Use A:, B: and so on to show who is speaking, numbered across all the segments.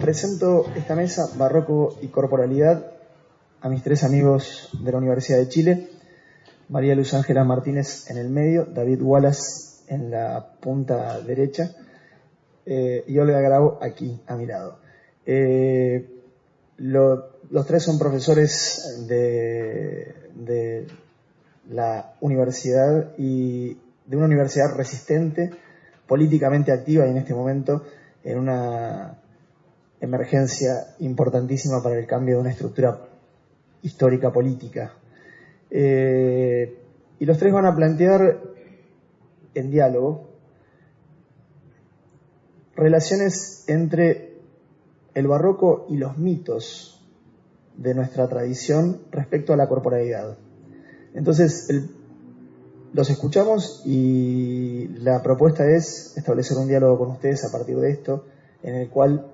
A: Presento esta mesa, Barroco y Corporalidad, a mis tres amigos de la Universidad de Chile, María Luz Ángela Martínez en el medio, David Wallace en la punta derecha y Olga Grau aquí a mi lado. Los tres son profesores de la universidad y de una universidad resistente, políticamente activa y en este momento en una emergencia importantísima para el cambio de una estructura histórica política. Y los tres van a plantear en diálogo relaciones entre el barroco y los mitos de nuestra tradición respecto a la corporalidad. Entonces, los escuchamos y la propuesta es establecer un diálogo con ustedes a partir de esto, en el cual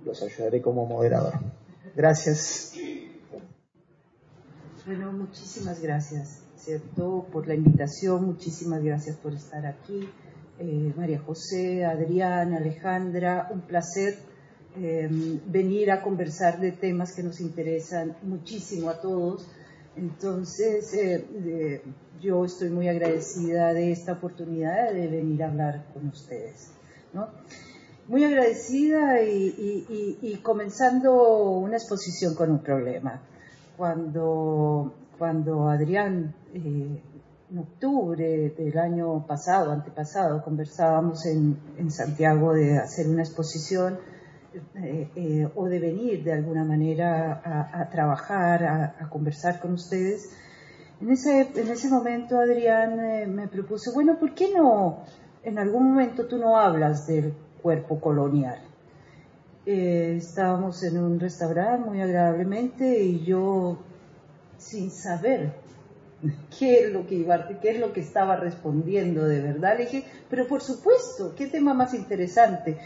A: los ayudaré como moderador. Gracias.
B: Bueno, muchísimas gracias, ¿cierto?, por la invitación, muchísimas gracias por estar aquí. María José, Adrián, Alejandra, un placer venir a conversar de temas que nos interesan muchísimo a todos. Entonces, yo estoy muy agradecida de esta oportunidad de venir a hablar con ustedes, ¿no? Muy agradecida y comenzando una exposición con un problema. Cuando Adrián, en octubre del año pasado, antepasado, conversábamos en Santiago de hacer una exposición o de venir de alguna manera a trabajar, a conversar con ustedes, en ese momento Adrián me propuso, bueno, ¿por qué no en algún momento tú no hablas del cuerpo colonial? Estábamos en un restaurante muy agradablemente y yo, sin saber qué es lo que estaba respondiendo de verdad, le dije, pero por supuesto, ¿qué tema más interesante?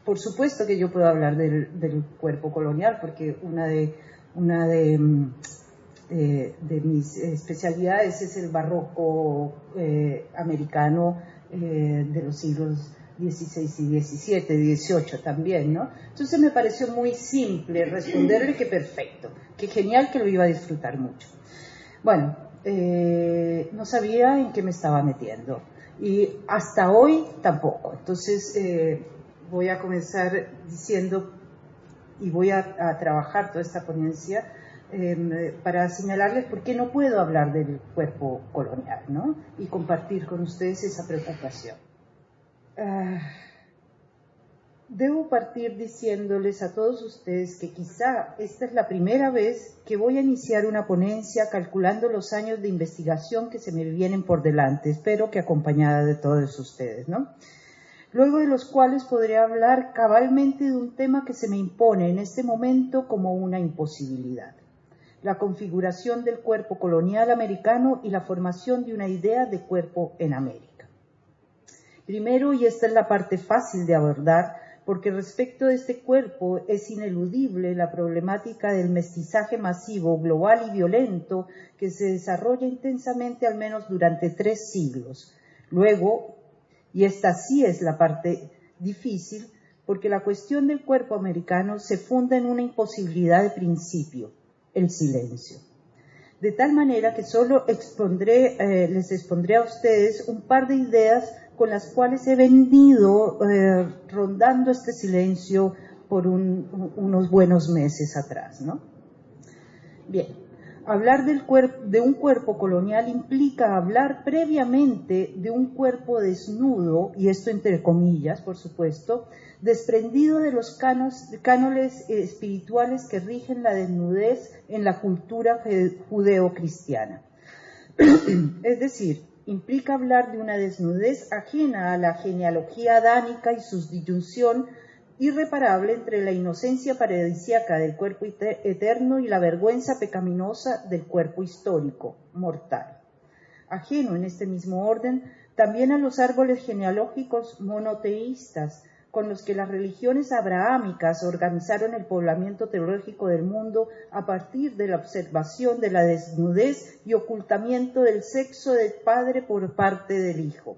B: Por supuesto que yo puedo hablar del cuerpo colonial, porque una de mis especialidades es el barroco americano de los siglos XVI y XVII, XVIII también, ¿no? Entonces me pareció muy simple responderle que perfecto, que genial, que lo iba a disfrutar mucho. Bueno, no sabía en qué me estaba metiendo y hasta hoy tampoco. Entonces voy a comenzar diciendo y voy a trabajar toda esta ponencia para señalarles por qué no puedo hablar del cuerpo colonial, ¿no? Y compartir con ustedes esa preocupación. Debo partir diciéndoles a todos ustedes que quizá esta es la primera vez que voy a iniciar una ponencia calculando los años de investigación que se me vienen por delante, espero que acompañada de todos ustedes, ¿no? Luego de los cuales podré hablar cabalmente de un tema que se me impone en este momento como una imposibilidad: la configuración del cuerpo colonial americano y la formación de una idea de cuerpo en América. Primero, y esta es la parte fácil de abordar, porque respecto de este cuerpo es ineludible la problemática del mestizaje masivo, global y violento que se desarrolla intensamente al menos durante 3 siglos. Luego, y esta sí es la parte difícil, porque la cuestión del cuerpo americano se funda en una imposibilidad de principio: el silencio. De tal manera que solo les expondré a ustedes un par de ideas con las cuales he venido rondando este silencio por unos buenos meses atrás, ¿no? Bien, hablar de un cuerpo colonial implica hablar previamente de un cuerpo desnudo, y esto entre comillas, por supuesto, desprendido de los cánones espirituales que rigen la desnudez en la cultura judeocristiana. Es decir, implica hablar de una desnudez ajena a la genealogía adánica y su disyunción irreparable entre la inocencia paradisíaca del cuerpo eterno y la vergüenza pecaminosa del cuerpo histórico, mortal. Ajeno en este mismo orden también a los árboles genealógicos monoteístas con los que las religiones abrahámicas organizaron el poblamiento teológico del mundo a partir de la observación de la desnudez y ocultamiento del sexo del Padre por parte del Hijo.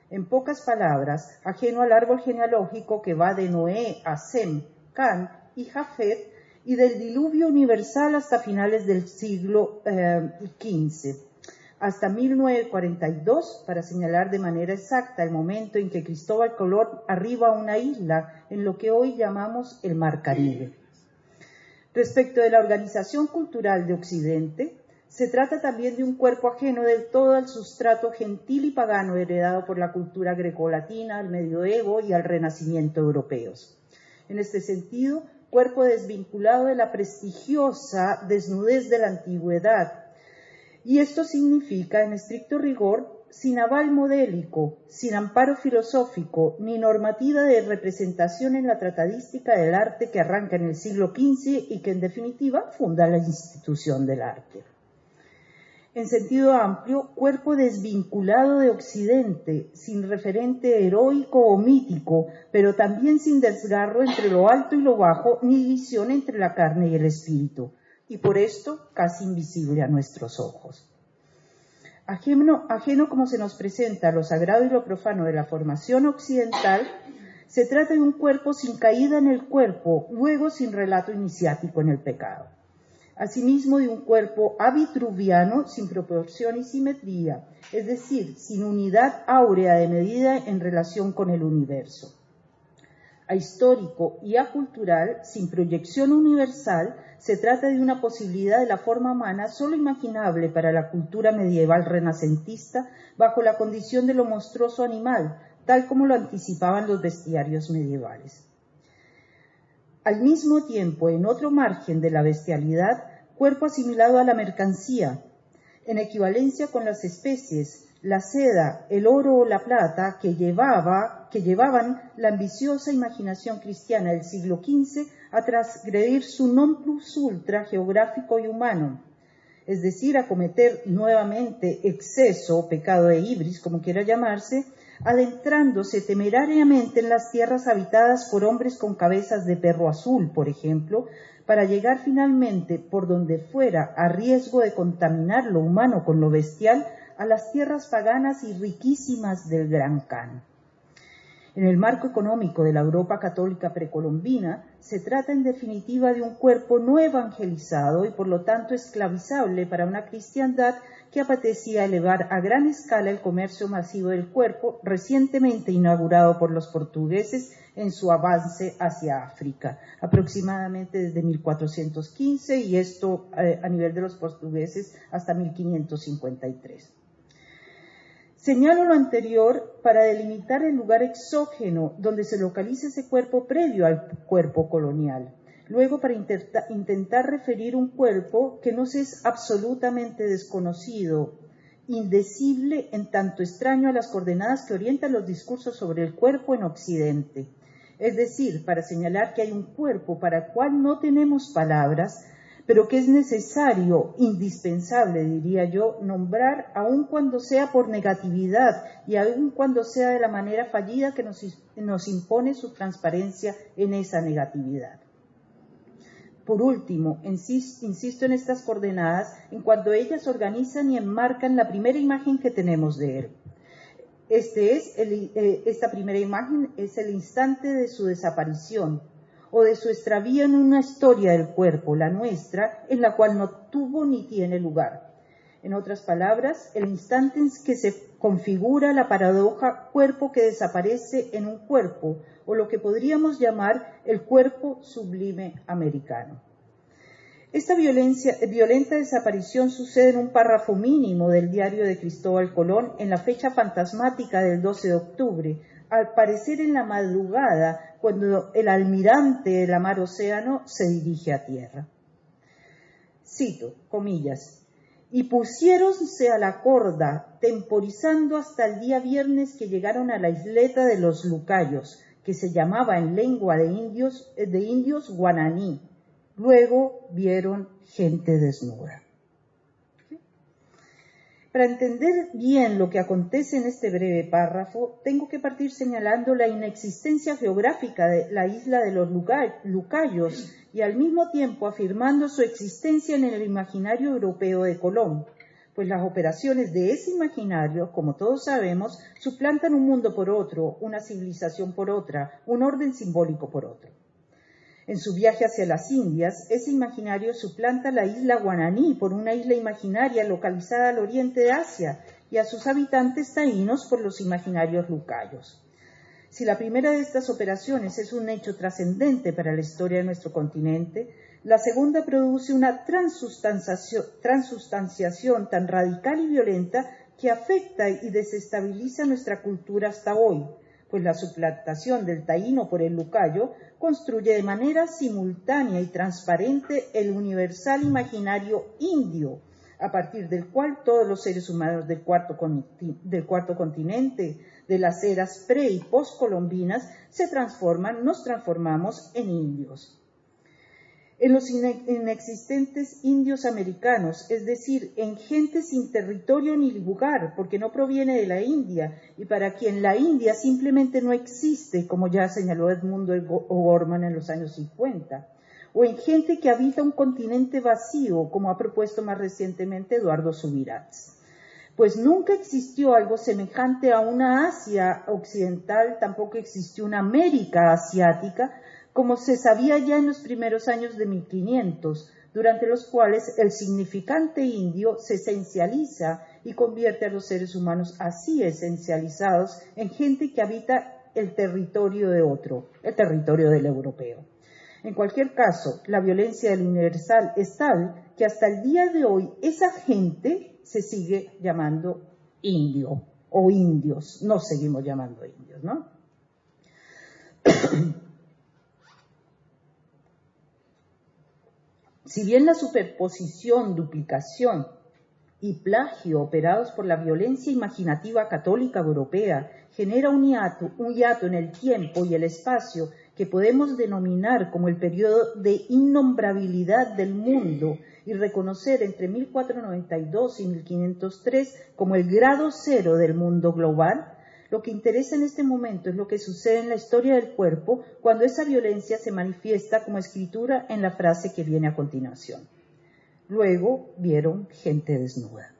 B: En pocas palabras, ajeno al árbol genealógico que va de Noé a Sem, Can y Jafet, y del diluvio universal hasta finales del siglo XV, hasta 1942, para señalar de manera exacta el momento en que Cristóbal Colón arriba a una isla en lo que hoy llamamos el Mar Caribe. Respecto de la organización cultural de Occidente, se trata también de un cuerpo ajeno del todo al sustrato gentil y pagano heredado por la cultura grecolatina, al medioevo y al renacimiento europeos. En este sentido, cuerpo desvinculado de la prestigiosa desnudez de la antigüedad. Y esto significa, en estricto rigor, sin aval modélico, sin amparo filosófico, ni normativa de representación en la tratadística del arte que arranca en el siglo XV y que, en definitiva, funda la institución del arte. En sentido amplio, cuerpo desvinculado de Occidente, sin referente heroico o mítico, pero también sin desgarro entre lo alto y lo bajo, ni división entre la carne y el espíritu, y por esto casi invisible a nuestros ojos. Ajeno como se nos presenta lo sagrado y lo profano de la formación occidental, se trata de un cuerpo sin caída en el cuerpo, luego sin relato iniciático en el pecado. Asimismo, de un cuerpo avitruviano sin proporción y simetría, es decir, sin unidad áurea de medida en relación con el universo. Ahistórico y acultural, sin proyección universal, se trata de una posibilidad de la forma humana solo imaginable para la cultura medieval renacentista bajo la condición de lo monstruoso animal, tal como lo anticipaban los bestiarios medievales. Al mismo tiempo, en otro margen de la bestialidad, cuerpo asimilado a la mercancía, en equivalencia con las especies, la seda, el oro o la plata que llevaban la ambiciosa imaginación cristiana del siglo XV a transgredir su non plus ultra geográfico y humano, es decir, a cometer nuevamente exceso, pecado de ibris, como quiera llamarse, adentrándose temerariamente en las tierras habitadas por hombres con cabezas de perro azul, por ejemplo, para llegar finalmente, por donde fuera, a riesgo de contaminar lo humano con lo bestial, a las tierras paganas y riquísimas del Gran Khan. En el marco económico de la Europa católica precolombina, se trata en definitiva de un cuerpo no evangelizado y por lo tanto esclavizable para una cristiandad que apetecía elevar a gran escala el comercio masivo del cuerpo, recientemente inaugurado por los portugueses en su avance hacia África, aproximadamente desde 1415 y esto a nivel de los portugueses hasta 1553. Señalo lo anterior para delimitar el lugar exógeno donde se localiza ese cuerpo previo al cuerpo colonial. Luego, para intentar referir un cuerpo que nos es absolutamente desconocido, indecible en tanto extraño a las coordenadas que orientan los discursos sobre el cuerpo en Occidente. Es decir, para señalar que hay un cuerpo para el cual no tenemos palabras, pero que es necesario, indispensable, diría yo, nombrar aun cuando sea por negatividad y aun cuando sea de la manera fallida que nos impone su transparencia en esa negatividad. Por último, insisto en estas coordenadas en cuanto ellas organizan y enmarcan la primera imagen que tenemos de él. Esta primera imagen es el instante de su desaparición o de su extravío en una historia del cuerpo, la nuestra, en la cual no tuvo ni tiene lugar. En otras palabras, el instante en que se configura la paradoja cuerpo que desaparece en un cuerpo, o lo que podríamos llamar el cuerpo sublime americano. Esta violenta desaparición sucede en un párrafo mínimo del diario de Cristóbal Colón en la fecha fantasmática del 12 de octubre, al parecer en la madrugada, cuando el almirante de la mar océano se dirige a tierra. Cito, comillas, y pusiéronse a la corda, temporizando hasta el día viernes que llegaron a la isleta de los Lucayos, que se llamaba en lengua de indios guananí. Luego vieron gente desnuda. Para entender bien lo que acontece en este breve párrafo, tengo que partir señalando la inexistencia geográfica de la isla de los Lucayos y al mismo tiempo afirmando su existencia en el imaginario europeo de Colón. pues las operaciones de ese imaginario, como todos sabemos, suplantan un mundo por otro, una civilización por otra, un orden simbólico por otro. En su viaje hacia las Indias, ese imaginario suplanta la isla Guananí por una isla imaginaria localizada al oriente de Asia y a sus habitantes taínos por los imaginarios lucayos. Si la primera de estas operaciones es un hecho trascendente para la historia de nuestro continente, la segunda produce una transustanciación tan radical y violenta que afecta y desestabiliza nuestra cultura hasta hoy, pues la suplantación del taíno por el lucayo construye de manera simultánea y transparente el universal imaginario indio, a partir del cual todos los seres humanos del cuarto continente, de las eras pre- y postcolombinas, nos transformamos en indios. En los inexistentes indios americanos, es decir, en gente sin territorio ni lugar, porque no proviene de la India, y para quien la India simplemente no existe, como ya señaló Edmundo O'Gorman en los años 50, o en gente que habita un continente vacío, como ha propuesto más recientemente Eduardo Subirats. Pues nunca existió algo semejante a una Asia occidental, tampoco existió una América asiática, como se sabía ya en los primeros años de 1500, durante los cuales el significante indio se esencializa y convierte a los seres humanos así esencializados en gente que habita el territorio de otro, el territorio del europeo. En cualquier caso, la violencia del universal es tal que hasta el día de hoy esa gente se sigue llamando indio o indios, nos seguimos llamando indios, ¿no? Si bien la superposición, duplicación y plagio operados por la violencia imaginativa católica europea genera un hiato en el tiempo y el espacio que podemos denominar como el periodo de innombrabilidad del mundo y reconocer entre 1492 y 1503 como el grado cero del mundo global, lo que interesa en este momento es lo que sucede en la historia del cuerpo cuando esa violencia se manifiesta como escritura en la frase que viene a continuación. Luego vieron gente desnuda.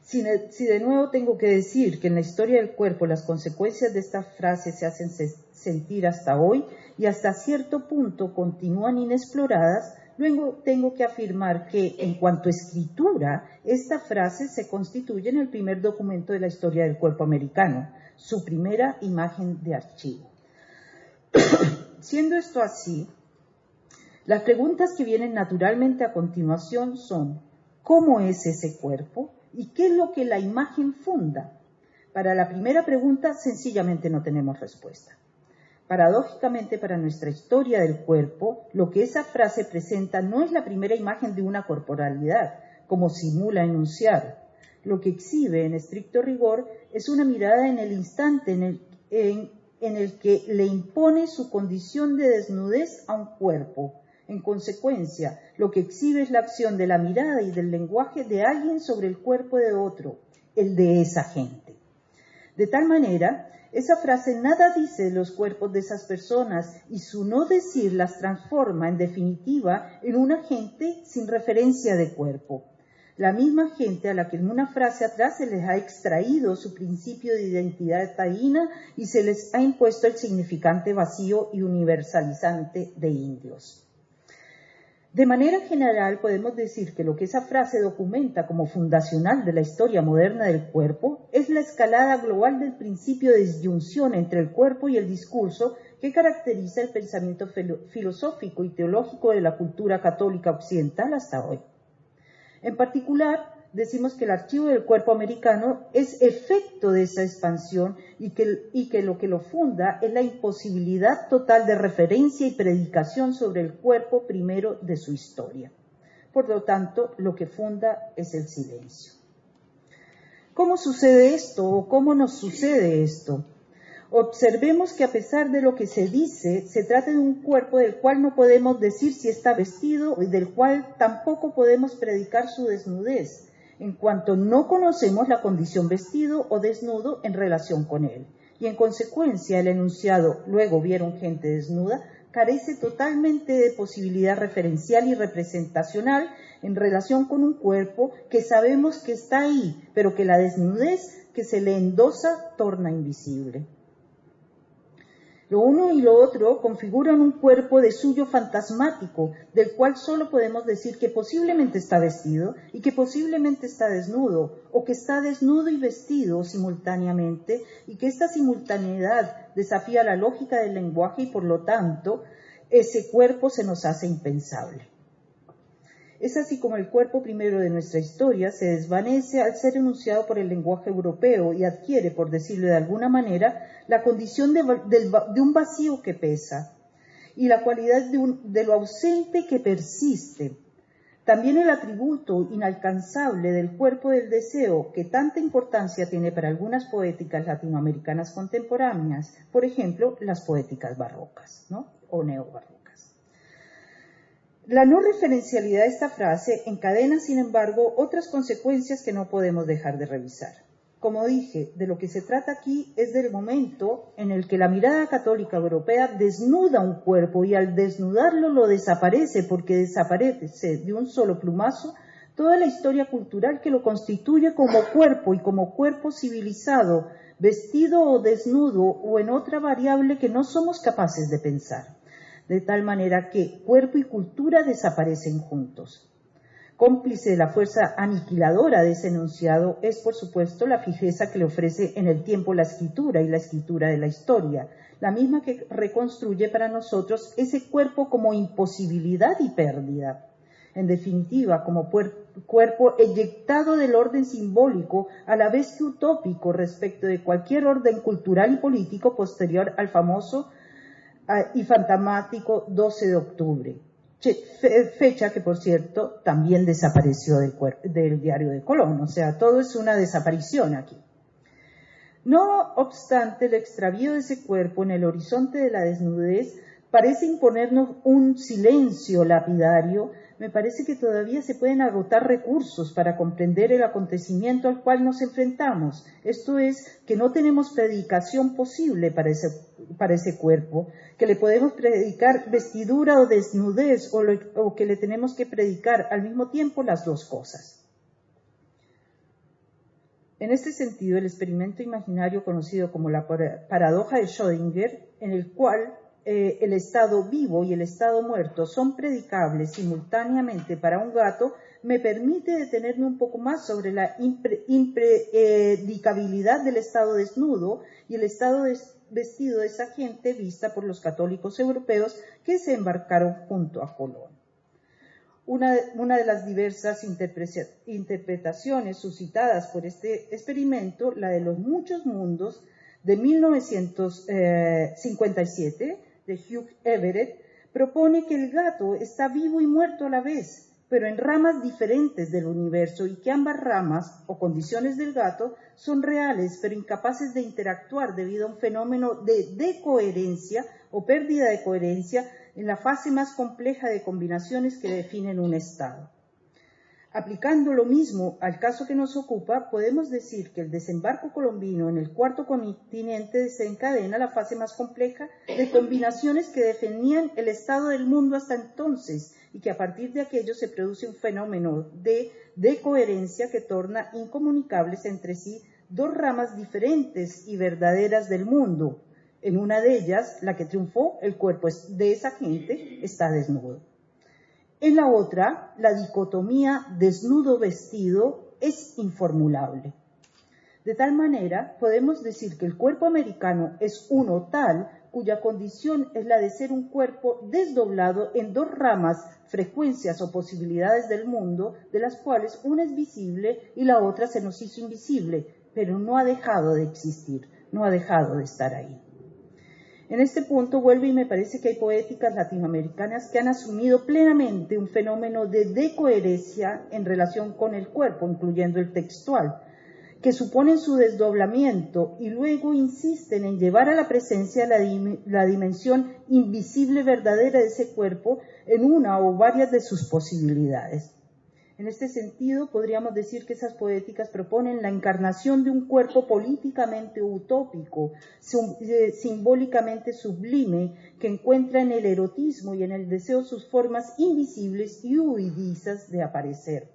B: Si de nuevo tengo que decir que en la historia del cuerpo las consecuencias de esta frase se hacen sentir hasta hoy y hasta cierto punto continúan inexploradas, luego tengo que afirmar que, en cuanto a escritura, esta frase se constituye en el primer documento de la historia del cuerpo americano, su primera imagen de archivo. Siendo esto así, las preguntas que vienen naturalmente a continuación son: ¿cómo es ese cuerpo? ¿Y qué es lo que la imagen funda? Para la primera pregunta, sencillamente no tenemos respuesta. Paradójicamente, para nuestra historia del cuerpo, lo que esa frase presenta no es la primera imagen de una corporalidad, como simula enunciar. Lo que exhibe, en estricto rigor, es una mirada en el instante en el que le impone su condición de desnudez a un cuerpo. En consecuencia, lo que exhibe es la acción de la mirada y del lenguaje de alguien sobre el cuerpo de otro, el de esa gente. De tal manera, esa frase nada dice de los cuerpos de esas personas y su no decir las transforma, en definitiva, en una gente sin referencia de cuerpo. La misma gente a la que en una frase atrás se les ha extraído su principio de identidad taína y se les ha impuesto el significante vacío y universalizante de indios. De manera general, podemos decir que lo que esa frase documenta como fundacional de la historia moderna del cuerpo es la escalada global del principio de disyunción entre el cuerpo y el discurso que caracteriza el pensamiento filosófico y teológico de la cultura católica occidental hasta hoy. En particular, decimos que el archivo del cuerpo americano es efecto de esa expansión y que lo que lo funda es la imposibilidad total de referencia y predicación sobre el cuerpo primero de su historia. Por lo tanto, lo que funda es el silencio. ¿Cómo sucede esto o cómo nos sucede esto? Observemos que a pesar de lo que se dice, se trata de un cuerpo del cual no podemos decir si está vestido y del cual tampoco podemos predicar su desnudez, en cuanto no conocemos la condición vestido o desnudo en relación con él. Y en consecuencia, el enunciado «luego vieron gente desnuda» carece totalmente de posibilidad referencial y representacional en relación con un cuerpo que sabemos que está ahí, pero que la desnudez que se le endosa torna invisible. Lo uno y lo otro configuran un cuerpo de suyo fantasmático, del cual solo podemos decir que posiblemente está vestido y que posiblemente está desnudo, o que está desnudo y vestido simultáneamente, y que esta simultaneidad desafía la lógica del lenguaje y por lo tanto ese cuerpo se nos hace impensable. Es así como el cuerpo primero de nuestra historia se desvanece al ser enunciado por el lenguaje europeo y adquiere, por decirlo de alguna manera, la condición de un vacío que pesa y la cualidad de lo ausente que persiste. También el atributo inalcanzable del cuerpo del deseo, que tanta importancia tiene para algunas poéticas latinoamericanas contemporáneas, por ejemplo, las poéticas barrocas, ¿no? O neobarrocas. La no referencialidad de esta frase encadena, sin embargo, otras consecuencias que no podemos dejar de revisar. Como dije, de lo que se trata aquí es del momento en el que la mirada católica europea desnuda un cuerpo y al desnudarlo lo desaparece, porque desaparece de un solo plumazo toda la historia cultural que lo constituye como cuerpo y como cuerpo civilizado, vestido o desnudo o en otra variable que no somos capaces de pensar. De tal manera que cuerpo y cultura desaparecen juntos. Cómplice de la fuerza aniquiladora de ese enunciado es, por supuesto, la fijeza que le ofrece en el tiempo la escritura y la escritura de la historia, la misma que reconstruye para nosotros ese cuerpo como imposibilidad y pérdida. En definitiva, como cuerpo eyectado del orden simbólico, a la vez que utópico respecto de cualquier orden cultural y político posterior al famoso y fantasmático 12 de octubre, fecha que, por cierto, también desapareció del diario de Colón. O sea, todo es una desaparición aquí. No obstante, el extravío de ese cuerpo en el horizonte de la desnudez parece imponernos un silencio lapidario. Me parece que todavía se pueden agotar recursos para comprender el acontecimiento al cual nos enfrentamos. Esto es, que no tenemos predicación posible para ese cuerpo, que le podemos predicar vestidura o desnudez, o que le tenemos que predicar al mismo tiempo las dos cosas. En este sentido, el experimento imaginario conocido como la paradoja de Schrödinger, en el cual el estado vivo y el estado muerto son predicables simultáneamente para un gato, me permite detenerme un poco más sobre la impredicabilidad del estado desnudo y el estado vestido de esa gente vista por los católicos europeos que se embarcaron junto a Colón. Una de las diversas interpretaciones suscitadas por este experimento, la de los muchos mundos de 1957, de Hugh Everett, propone que el gato está vivo y muerto a la vez, pero en ramas diferentes del universo, y que ambas ramas o condiciones del gato son reales, pero incapaces de interactuar debido a un fenómeno de decoherencia o pérdida de coherencia en la fase más compleja de combinaciones que definen un estado. Aplicando lo mismo al caso que nos ocupa, podemos decir que el desembarco colombino en el cuarto continente desencadena la fase más compleja de combinaciones que definían el estado del mundo hasta entonces, y que a partir de aquello se produce un fenómeno de decoherencia que torna incomunicables entre sí dos ramas diferentes y verdaderas del mundo. En una de ellas, la que triunfó, el cuerpo de esa gente está desnudo. En la otra, la dicotomía desnudo-vestido es informulable. De tal manera, podemos decir que el cuerpo americano es uno tal cuya condición es la de ser un cuerpo desdoblado en dos ramas, frecuencias o posibilidades del mundo, de las cuales una es visible y la otra se nos hizo invisible, pero no ha dejado de existir, no ha dejado de estar ahí. En este punto vuelve y me parece que hay poéticas latinoamericanas que han asumido plenamente un fenómeno de decoherencia en relación con el cuerpo, incluyendo el textual, que suponen su desdoblamiento y luego insisten en llevar a la presencia la dimensión invisible verdadera de ese cuerpo en una o varias de sus posibilidades. En este sentido, podríamos decir que esas poéticas proponen la encarnación de un cuerpo políticamente utópico, simbólicamente sublime, que encuentra en el erotismo y en el deseo sus formas invisibles y huidizas de aparecer,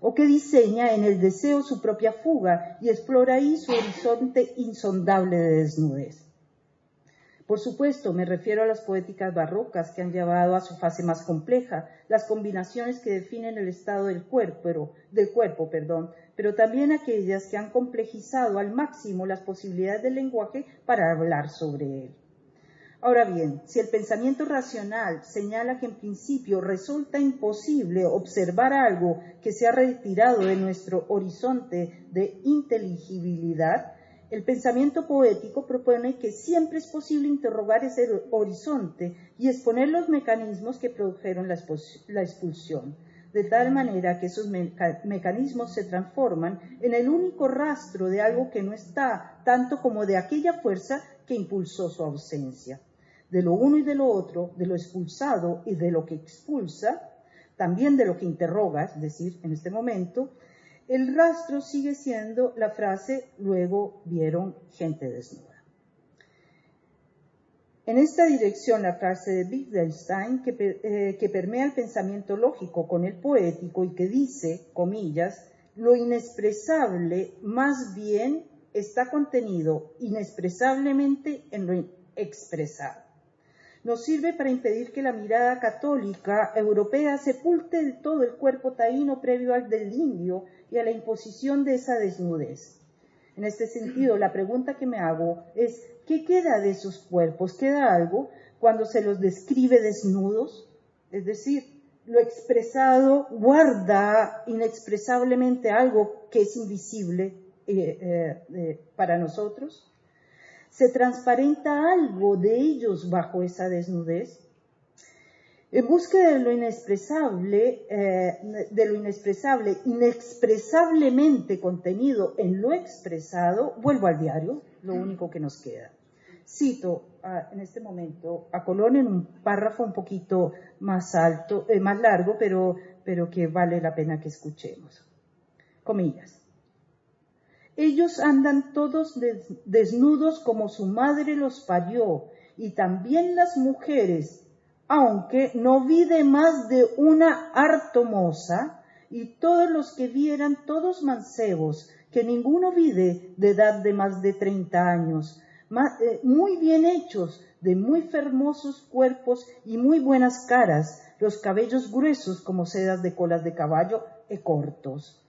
B: o que diseña en el deseo su propia fuga y explora ahí su horizonte insondable de desnudez. Por supuesto, me refiero a las poéticas barrocas que han llevado a su fase más compleja las combinaciones que definen el estado del cuerpo, pero también aquellas que han complejizado al máximo las posibilidades del lenguaje para hablar sobre él. Ahora bien, si el pensamiento racional señala que en principio resulta imposible observar algo que se ha retirado de nuestro horizonte de inteligibilidad, el pensamiento poético propone que siempre es posible interrogar ese horizonte y exponer los mecanismos que produjeron la expulsión, de tal manera que esos mecanismos se transforman en el único rastro de algo que no está, tanto como de aquella fuerza que impulsó su ausencia. De lo uno y de lo otro, de lo expulsado y de lo que expulsa, también de lo que interroga, es decir, en este momento, el rastro sigue siendo la frase «luego vieron gente desnuda». En esta dirección, la frase de Wittgenstein, que permea el pensamiento lógico con el poético y que dice, comillas, «lo inexpresable más bien está contenido inexpresablemente en lo expresado». Nos sirve para impedir que la mirada católica europea sepulte del todo el cuerpo taíno previo al del indio y a la imposición de esa desnudez. En este sentido, la pregunta que me hago es, ¿qué queda de esos cuerpos? ¿Queda algo cuando se los describe desnudos? Es decir, lo expresado guarda inexpresablemente algo que es invisible para nosotros. ¿Se transparenta algo de ellos bajo esa desnudez? En búsqueda de lo inexpresable, inexpresablemente contenido en lo expresado, vuelvo al diario, lo único que nos queda. Cito en este momento a Colón en un párrafo un poquito más largo, pero que vale la pena que escuchemos. Comillas. Ellos andan todos desnudos como su madre los parió, y también las mujeres, aunque no vi de más de una harto moza, y todos los que vieran todos mancebos, que ninguno vide de edad de más de 30 años, muy bien hechos, de muy hermosos cuerpos y muy buenas caras, los cabellos gruesos como sedas de colas de caballo y cortos.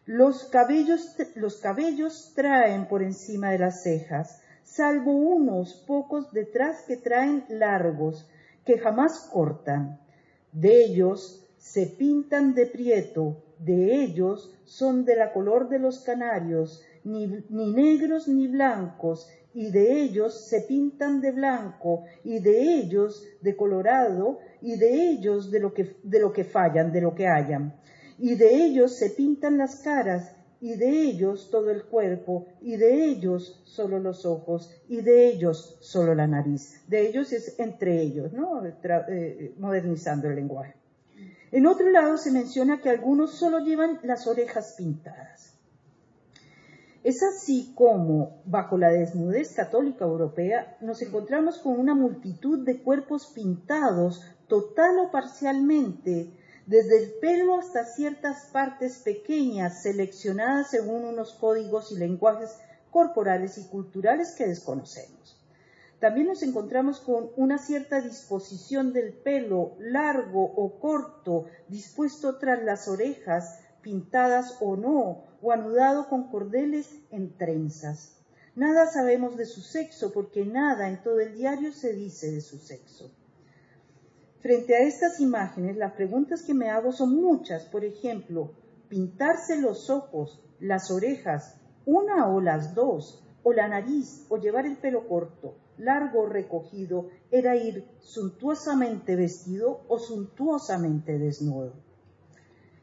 B: Los cabellos traen por encima de las cejas, salvo unos pocos detrás que traen largos, que jamás cortan. De ellos se pintan de prieto, de ellos son de la color de los canarios, ni negros ni blancos, y de ellos se pintan de blanco, y de ellos de colorado, y de ellos de lo que fallan, de lo que hayan. Y de ellos se pintan las caras, y de ellos todo el cuerpo, y de ellos solo los ojos, y de ellos solo la nariz. De ellos es entre ellos, ¿no? Modernizando el lenguaje. En otro lado se menciona que algunos solo llevan las orejas pintadas. Es así como, bajo la desnudez católica europea, nos encontramos con una multitud de cuerpos pintados, total o parcialmente, desde el pelo hasta ciertas partes pequeñas, seleccionadas según unos códigos y lenguajes corporales y culturales que desconocemos. También nos encontramos con una cierta disposición del pelo, largo o corto, dispuesto tras las orejas, pintadas o no, o anudado con cordeles en trenzas. Nada sabemos de su sexo, porque nada en todo el diario se dice de su sexo. Frente a estas imágenes, las preguntas que me hago son muchas. Por ejemplo, pintarse los ojos, las orejas, una o las dos, o la nariz, o llevar el pelo corto, largo o recogido, era ir suntuosamente vestido o suntuosamente desnudo.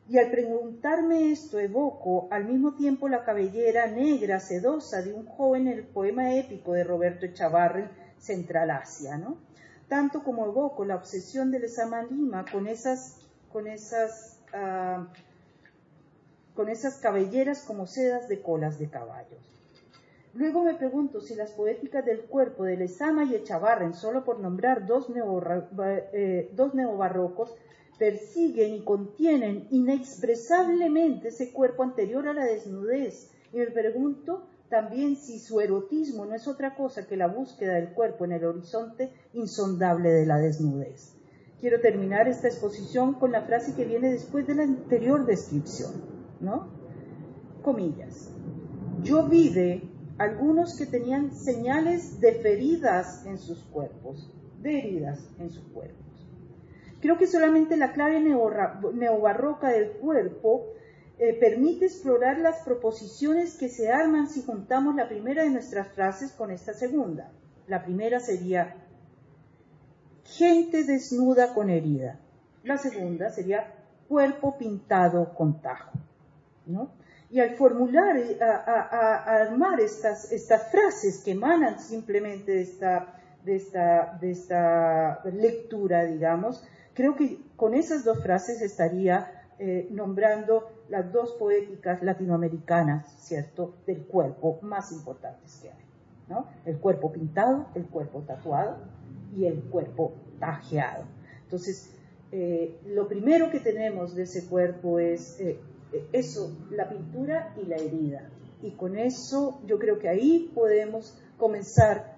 B: Y al preguntarme esto, evoco al mismo tiempo la cabellera negra, sedosa de un joven en el poema épico de Roberto Echavarren, Central Asia, ¿no? Tanto como evoco la obsesión de Lezama Lima con esas con esas cabelleras como sedas de colas de caballos. Luego me pregunto si las poéticas del cuerpo de Lezama y Echavarren, solo por nombrar dos neobarrocos, persiguen y contienen inexpresablemente ese cuerpo anterior a la desnudez. Y me pregunto también si su erotismo no es otra cosa que la búsqueda del cuerpo en el horizonte insondable de la desnudez. Quiero terminar esta exposición con la frase que viene después de la anterior descripción, ¿no? Comillas. Yo vi de algunos que tenían señales de heridas en sus cuerpos, Creo que solamente la clave neobarroca del cuerpo permite explorar las proposiciones que se arman si juntamos la primera de nuestras frases con esta segunda. La primera sería gente desnuda con herida. La segunda sería cuerpo pintado con tajo, ¿no? Y al formular, a armar estas frases que emanan simplemente de esta lectura, digamos, creo que con esas dos frases estaría nombrando las dos poéticas latinoamericanas, ¿cierto?, del cuerpo más importantes que hay, ¿no? El cuerpo pintado, el cuerpo tatuado y el cuerpo tajeado. Entonces, lo primero que tenemos de ese cuerpo es eso, la pintura y la herida. Y con eso yo creo que ahí podemos comenzar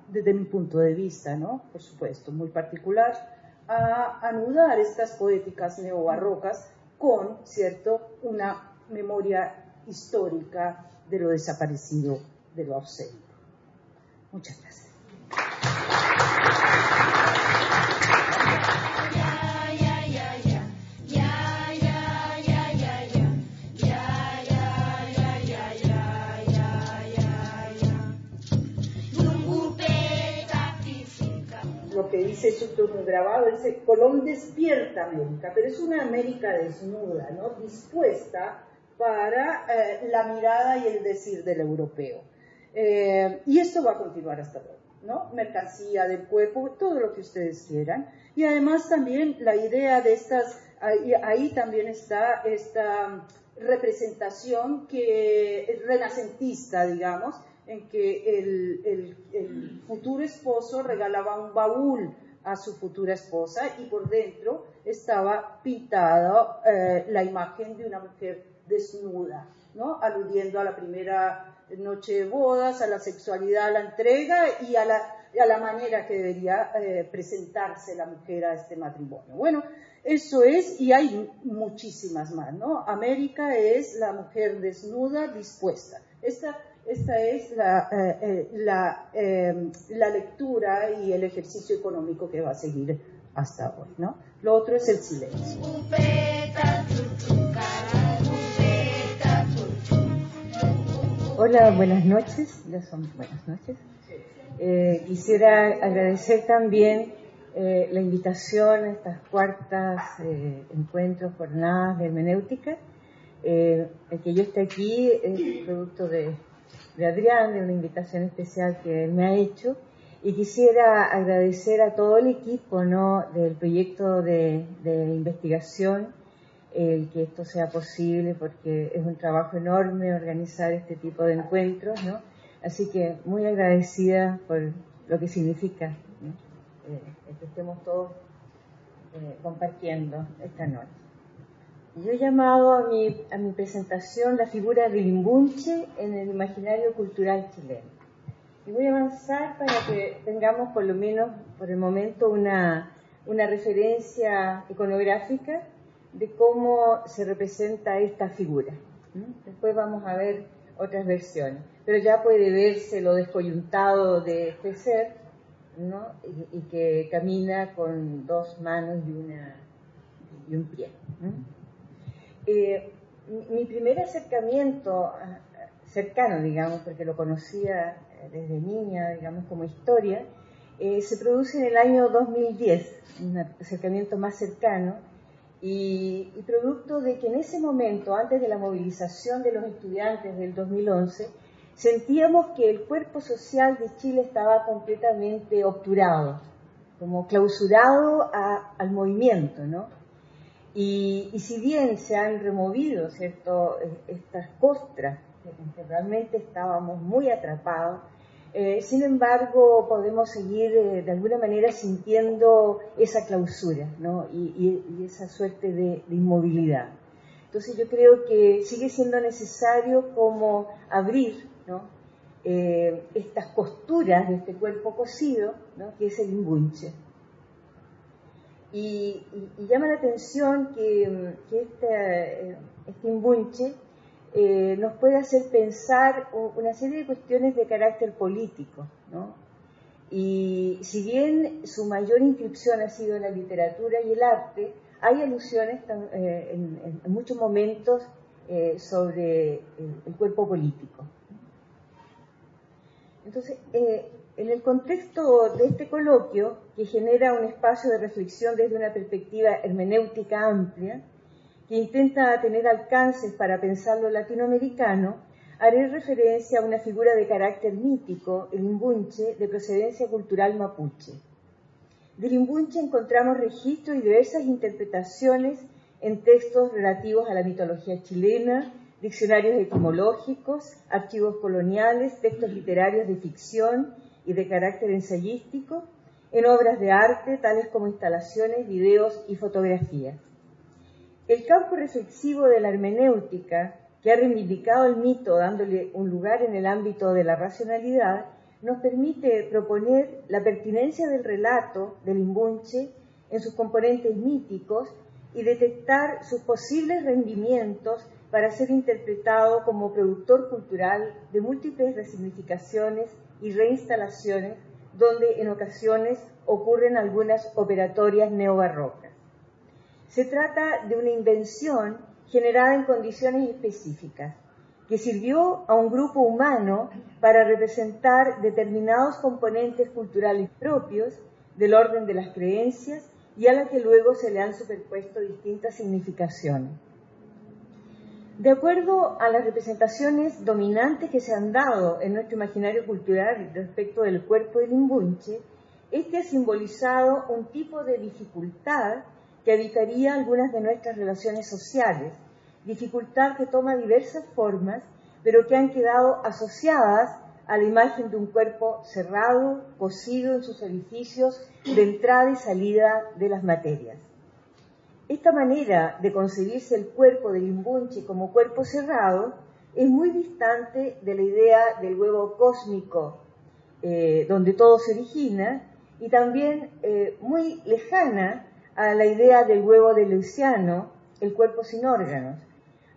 B: desde mi punto de vista, ¿no?, por supuesto, muy particular, a anudar estas poéticas neobarrocas con, ¿cierto?, una memoria histórica de lo desaparecido, de lo ausente. Muchas gracias. Lo que dice su turno grabado, dice, Colón despierta América, pero es una América desnuda, ¿no?, dispuesta para la mirada y el decir del europeo. Y esto va a continuar hasta luego, ¿no? Mercancía del cuerpo, todo lo que ustedes quieran. Y además también la idea de estas, ahí también está esta representación que es renacentista, digamos, en que el futuro esposo regalaba un baúl a su futura esposa y por dentro estaba pintada la imagen de una mujer desnuda, ¿no?, aludiendo a la primera noche de bodas, a la sexualidad, a la entrega y a la manera que debería presentarse la mujer a este matrimonio. Bueno, eso es, y hay muchísimas más, ¿no? América es la mujer desnuda, dispuesta. Esta es la lectura y el ejercicio económico que va a seguir hasta hoy, ¿no? Lo otro es el silencio.
C: Hola, buenas noches. Ya son buenas noches. Quisiera agradecer también la invitación a estas cuartas encuentros, jornadas de hermenéutica. El que yo esté aquí es producto de Adrián, de una invitación especial que él me ha hecho, y quisiera agradecer a todo el equipo, ¿no?, del proyecto de investigación, el que esto sea posible, porque es un trabajo enorme organizar este tipo de encuentros, ¿no? Así que muy agradecida por lo que significa, ¿no?, que estemos todos compartiendo esta noche. Yo he llamado a mi presentación la figura del imbunche en el imaginario cultural chileno. Y voy a avanzar para que tengamos por lo menos por el momento una referencia iconográfica de cómo se representa esta figura. Después vamos a ver otras versiones, pero ya puede verse lo descoyuntado de este ser, ¿no?, y que camina con dos manos y un pie, ¿no? Mi primer acercamiento cercano, digamos, porque lo conocía desde niña, digamos, como historia, se produce en el año 2010, un acercamiento más cercano, y producto de que en ese momento, antes de la movilización de los estudiantes del 2011, sentíamos que el cuerpo social de Chile estaba completamente obturado, como clausurado al movimiento, ¿no? Y si bien se han removido, ¿cierto?, estas costras, que realmente estábamos muy atrapados, sin embargo podemos seguir de alguna manera sintiendo esa clausura, ¿no?, y esa suerte de inmovilidad. Entonces yo creo que sigue siendo necesario como abrir, ¿no?, estas costuras de este cuerpo cosido, ¿no?, que es el imbunche. Y llama la atención que este imbunche nos puede hacer pensar una serie de cuestiones de carácter político, ¿no? Y si bien su mayor inscripción ha sido en la literatura y el arte, hay alusiones en muchos momentos sobre el cuerpo político. Entonces, en el contexto de este coloquio, que genera un espacio de reflexión desde una perspectiva hermenéutica amplia, que intenta tener alcances para pensar lo latinoamericano, haré referencia a una figura de carácter mítico, el imbunche, de procedencia cultural mapuche. Del imbunche encontramos registros y diversas interpretaciones en textos relativos a la mitología chilena, diccionarios etimológicos, archivos coloniales, textos literarios de ficción y de carácter ensayístico, en obras de arte, tales como instalaciones, videos y fotografías. El campo reflexivo de la hermenéutica, que ha reivindicado el mito dándole un lugar en el ámbito de la racionalidad, nos permite proponer la pertinencia del relato del imbunche en sus componentes míticos y detectar sus posibles rendimientos para ser interpretado como productor cultural de múltiples resignificaciones y reinstalaciones, donde en ocasiones ocurren algunas operatorias neobarrocas. Se trata de una invención generada en condiciones específicas, que sirvió a un grupo humano para representar determinados componentes culturales propios del orden de las creencias y a la que luego se le han superpuesto distintas significaciones. De acuerdo a las representaciones dominantes que se han dado en nuestro imaginario cultural respecto del cuerpo del imbunche, este ha simbolizado un tipo de dificultad que habitaría algunas de nuestras relaciones sociales, dificultad que toma diversas formas, pero que han quedado asociadas a la imagen de un cuerpo cerrado, cosido en sus orificios de entrada y salida de las materias. Esta manera de concebirse el cuerpo del imbunche como cuerpo cerrado es muy distante de la idea del huevo cósmico, donde todo se origina, y también muy lejana a la idea del huevo de Leuciano, el cuerpo sin órganos,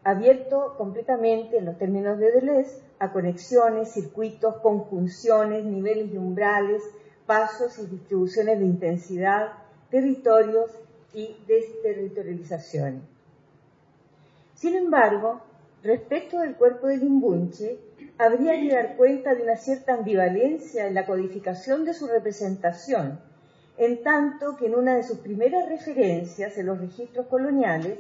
C: abierto completamente, en los términos de Deleuze, a conexiones, circuitos, conjunciones, niveles de umbrales, pasos y distribuciones de intensidad, territorios y desterritorialización. Sin embargo, respecto del cuerpo del imbunche, habría que dar cuenta de una cierta ambivalencia en la codificación de su representación, en tanto que en una de sus primeras referencias en los registros coloniales,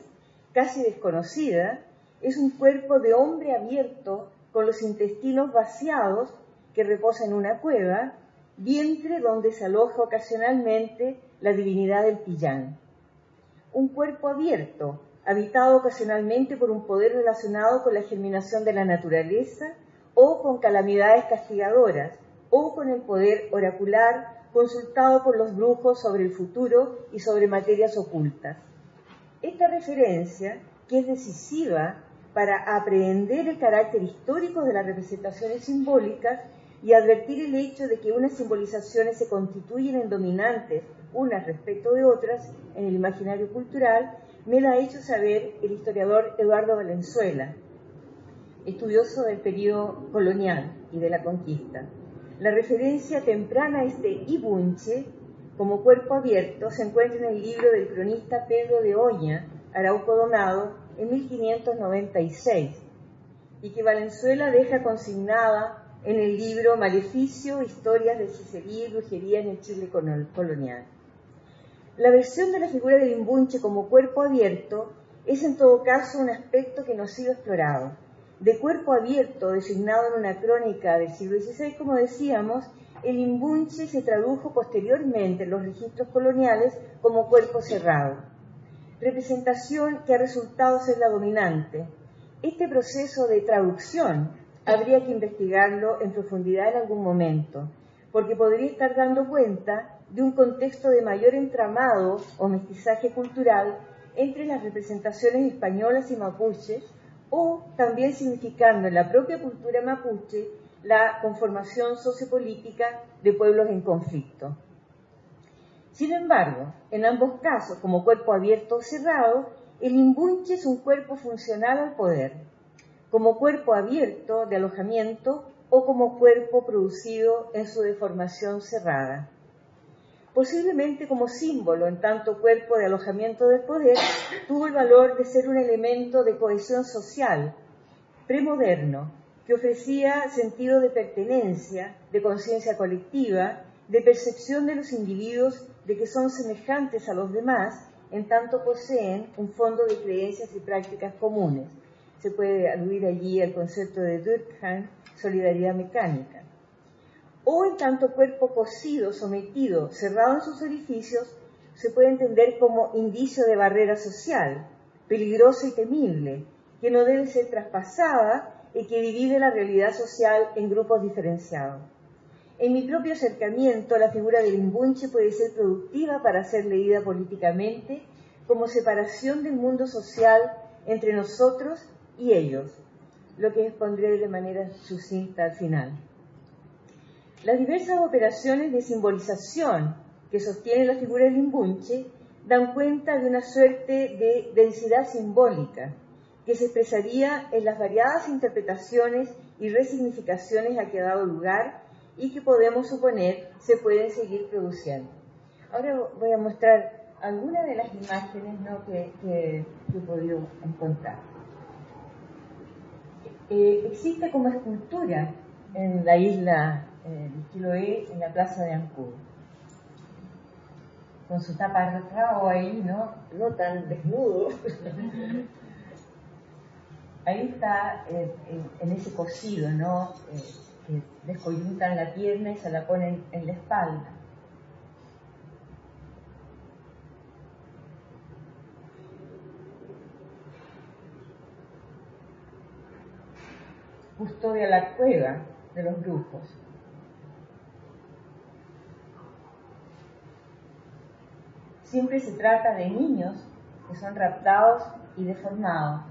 C: casi desconocida, es un cuerpo de hombre abierto con los intestinos vaciados que reposa en una cueva, vientre donde se aloja ocasionalmente la divinidad del Pillán. Un cuerpo abierto, habitado ocasionalmente por un poder relacionado con la germinación de la naturaleza o con calamidades castigadoras, o con el poder oracular consultado por los brujos sobre el futuro y sobre materias ocultas. Esta referencia, que es decisiva para aprehender el carácter histórico de las representaciones simbólicas y advertir el hecho de que unas simbolizaciones se constituyen en dominantes unas respecto de otras en el imaginario cultural, me la ha hecho saber el historiador Eduardo Valenzuela, estudioso del periodo colonial y de la conquista. La referencia temprana a este ibunche como cuerpo abierto se encuentra en el libro del cronista Pedro de Oña, Arauco Donado, en 1596, y que Valenzuela deja consignada en el libro Maleficio, Historias de Hechicería y Brujería en el Chile colonial. La versión de la figura del imbunche como cuerpo abierto es en todo caso un aspecto que no ha sido explorado. De cuerpo abierto, designado en una crónica del siglo XVI, como decíamos, el imbunche se tradujo posteriormente en los registros coloniales como cuerpo cerrado. representación que ha resultado ser la dominante. Este proceso de traducción habría que investigarlo en profundidad en algún momento, porque podría estar dando cuenta de un contexto de mayor entramado o mestizaje cultural entre las representaciones españolas y mapuches, o también significando en la propia cultura mapuche la conformación sociopolítica de pueblos en conflicto. Sin embargo, en ambos casos, como cuerpo abierto o cerrado, el imbunche es un cuerpo funcional al poder, como cuerpo abierto de alojamiento o como cuerpo producido en su deformación cerrada. Posiblemente como símbolo, en tanto cuerpo de alojamiento del poder, tuvo el valor de ser un elemento de cohesión social, premoderno, que ofrecía sentido de pertenencia, de conciencia colectiva, de percepción de los individuos de que son semejantes a los demás, en tanto poseen un fondo de creencias y prácticas comunes. Se puede aludir allí al concepto de Durkheim, solidaridad mecánica. O en tanto cuerpo cosido, sometido, cerrado en sus orificios, se puede entender como indicio de barrera social, peligrosa y temible, que no debe ser traspasada y que divide la realidad social en grupos diferenciados. En mi propio acercamiento, la figura del imbunche puede ser productiva para ser leída políticamente como separación del mundo social entre nosotros y ellos, lo que expondré de manera sucinta al final. Las diversas operaciones de simbolización que sostiene la figura del imbunche dan cuenta de una suerte de densidad simbólica que se expresaría en las variadas interpretaciones y resignificaciones a que ha dado lugar y que podemos suponer se pueden seguir produciendo. Ahora voy a mostrar algunas de las imágenes, ¿no?, que he podido encontrar. Existe como escultura en la isla de Chiloé, en la plaza de Ancud, con su taparrao ahí, no tan desnudo. Ahí está en ese cosido, que descoyuntan la pierna y se la ponen en la espalda. Custodia la cueva de los brujos. Siempre se trata de niños que son raptados y deformados.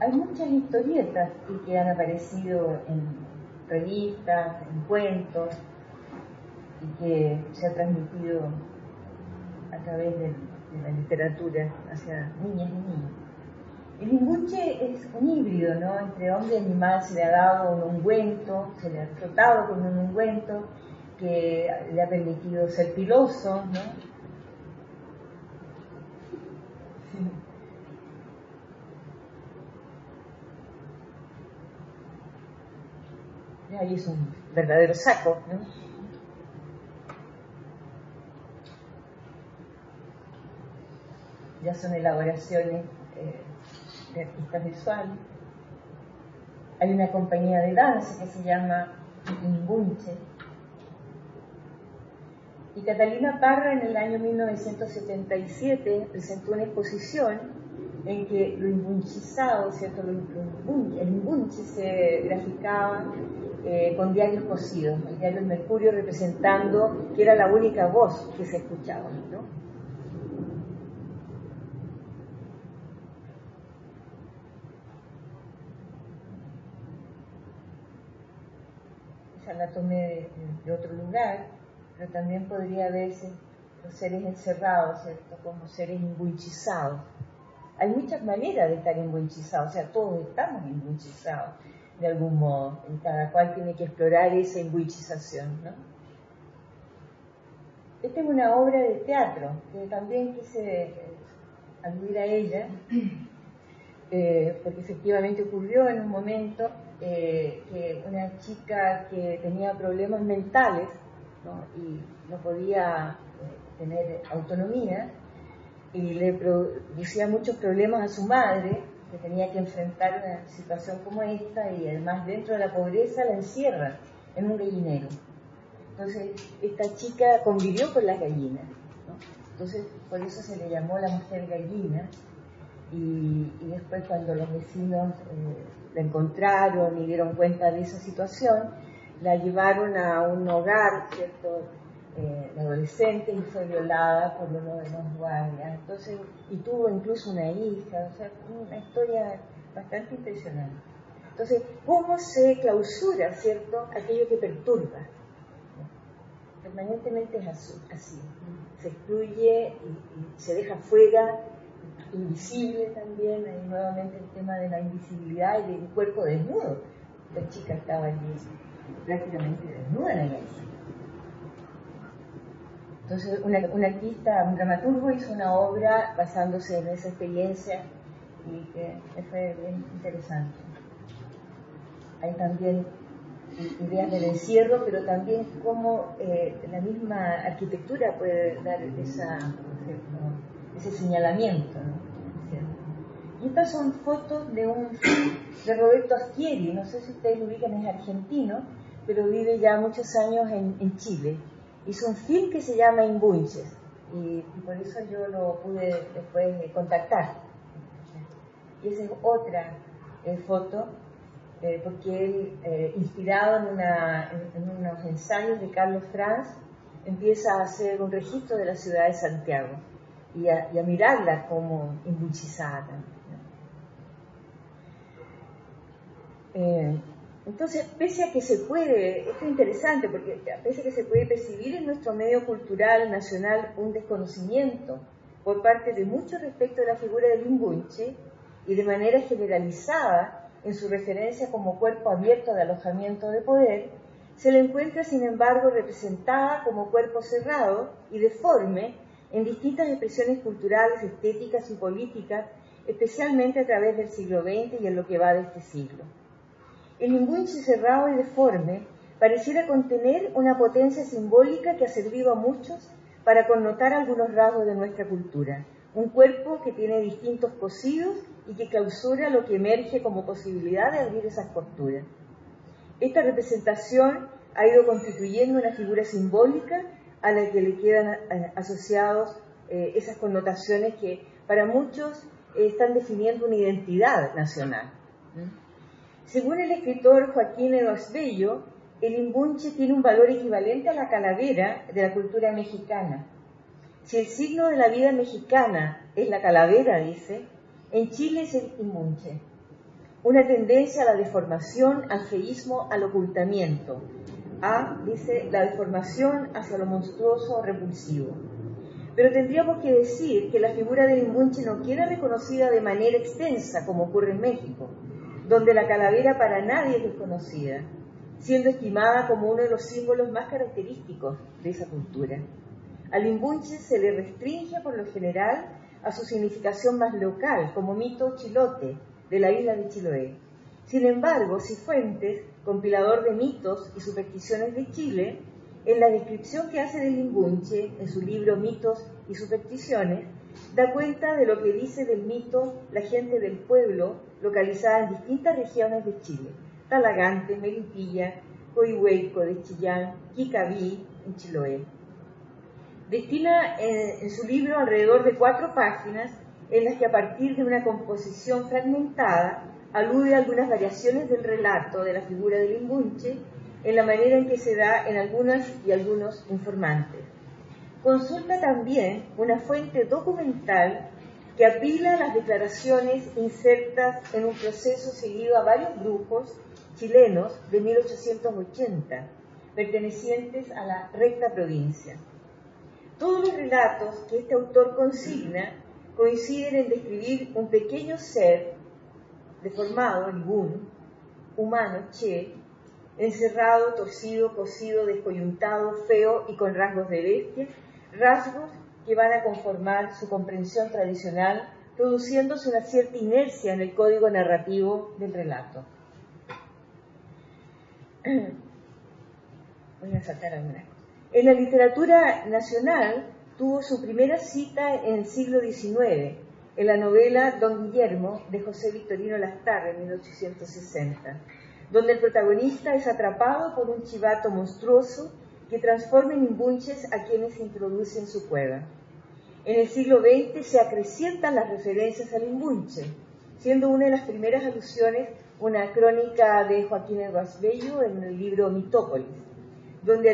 C: Hay muchas historietas que han aparecido en revistas, en cuentos, y que se ha transmitido a través de la literatura hacia niñas y niños. El imbunche es un híbrido, entre hombre y animal. Se le ha dado un ungüento, se le ha frotado con un ungüento que le ha permitido ser piloso, Y ahí es un verdadero saco, Ya son elaboraciones de artistas visuales. Hay una compañía de danza que se llama Imbunche. Y Catalina Parra en el año 1977 presentó una exposición en que lo imbunchizado, ¿cierto? El imbunche se graficaba con diarios cosidos, el diario El Mercurio representando que era la única voz que se escuchaba, Esa la tomé de otro lugar, pero también podría verse los seres encerrados, ¿cierto?, como seres imbunchizados. Hay muchas maneras de estar imbunchizados, todos estamos imbunchizados de algún modo, y cada cual tiene que explorar esa imbunchización, Esta es una obra de teatro, que también quise aludir a ella, porque efectivamente ocurrió en un momento que una chica que tenía problemas mentales, y no podía tener autonomía, y le producía muchos problemas a su madre, que tenía que enfrentar una situación como esta, y además dentro de la pobreza la encierra en un gallinero. Entonces, esta chica convivió con las gallinas, ¿no? Entonces, por eso se le llamó la mujer gallina. Y después, cuando los vecinos la encontraron y dieron cuenta de esa situación, la llevaron a un hogar, ¿cierto?, de adolescentes, y fue violada por uno de los guardias. Entonces, y tuvo incluso una hija, o sea, una historia bastante impresionante. Entonces, ¿cómo se clausura, cierto?, aquello que perturba? Permanentemente es así. Se excluye y se deja fuera, invisible también. Hay nuevamente el tema de la invisibilidad y del cuerpo desnudo. La chica estaba allí prácticamente desnuda en el aire. Entonces, un artista, un dramaturgo hizo una obra basándose en esa experiencia y que fue bien interesante. Hay también ideas del encierro, pero también cómo la misma arquitectura puede dar ese señalamiento, ¿no? Y estas son fotos de Roberto Aschieri. No sé si ustedes lo ubican, es argentino, pero vive ya muchos años en Chile. Hizo un film que se llama Imbunches, y por eso yo lo pude después contactar. Y esa es otra foto, porque él, inspirado en unos ensayos de Carlos Franz, empieza a hacer un registro de la ciudad de Santiago y a mirarla como imbunchizada. Entonces, pese a que se puede, esto es interesante, porque pese a que se puede percibir en nuestro medio cultural nacional un desconocimiento por parte de muchos respecto de la figura del imbunche, y de manera generalizada en su referencia como cuerpo abierto de alojamiento de poder, se le encuentra sin embargo representada como cuerpo cerrado y deforme en distintas expresiones culturales, estéticas y políticas, especialmente a través del siglo XX y en lo que va de este siglo. El imbunche cerrado y deforme pareciera contener una potencia simbólica que ha servido a muchos para connotar algunos rasgos de nuestra cultura. Un cuerpo que tiene distintos cosidos y que clausura lo que emerge como posibilidad de abrir esas costuras. Esta representación ha ido constituyendo una figura simbólica a la que le quedan asociados esas connotaciones que para muchos están definiendo una identidad nacional. Según el escritor Joaquín Edos Bello, el imbunche tiene un valor equivalente a la calavera de la cultura mexicana. Si el signo de la vida mexicana es la calavera, dice, en Chile es el imbunche. Una tendencia a la deformación, al feísmo, al ocultamiento. Dice, la deformación hacia lo monstruoso o repulsivo. Pero tendríamos que decir que la figura del imbunche no queda reconocida de manera extensa, como ocurre en México, donde la calavera para nadie es desconocida, siendo estimada como uno de los símbolos más característicos de esa cultura. Al imbunche se le restringe, por lo general, a su significación más local, como mito chilote, de la isla de Chiloé. Sin embargo, Cifuentes, compilador de mitos y supersticiones de Chile, en la descripción que hace del imbunche, en su libro Mitos y Supersticiones, da cuenta de lo que dice del mito la gente del pueblo, localizada en distintas regiones de Chile: Talagante, Melipilla, Coihueco de Chillán, Quicaví, en Chiloé. Destina en su libro alrededor de 4 páginas en las que, a partir de una composición fragmentada, alude a algunas variaciones del relato de la figura del imbunche en la manera en que se da en algunas y algunos informantes. Consulta también una fuente documental que apila las declaraciones insertas en un proceso seguido a varios grupos chilenos de 1880, pertenecientes a la recta provincia. Todos los relatos que este autor consigna coinciden en describir un pequeño ser deformado, ningún, humano, encerrado, torcido, cosido, descoyuntado, feo y con rasgos de bestia, rasgos que van a conformar su comprensión tradicional, produciéndose una cierta inercia en el código narrativo del relato. Voy a sacar algunas cosas. En la literatura nacional tuvo su primera cita en el siglo XIX, en la novela Don Guillermo de José Victorino Lastarria, en 1860, donde el protagonista es atrapado por un chivato monstruoso que transforma en imbunches a quienes se introduce en su cueva. En el siglo XX se acrecientan las referencias al imbunche, siendo una de las primeras alusiones una crónica de Joaquín Edwards Bello en el libro Mitópolis, donde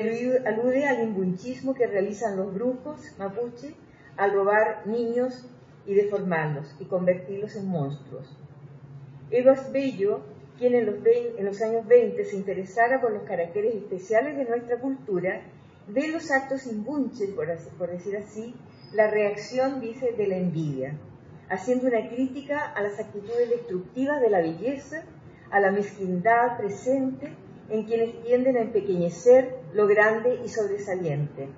C: alude al imbunchismo que realizan los brujos mapuche al robar niños y deformarlos y convertirlos en monstruos. Edwards Bello, quien en los años 20 se interesara por los caracteres especiales de nuestra cultura, ve en los actos imbunches, por decir así, la reacción, dice, de la envidia, haciendo una crítica a las actitudes destructivas de la belleza, a la mezquindad presente en quienes tienden a empequeñecer lo grande y sobresaliente.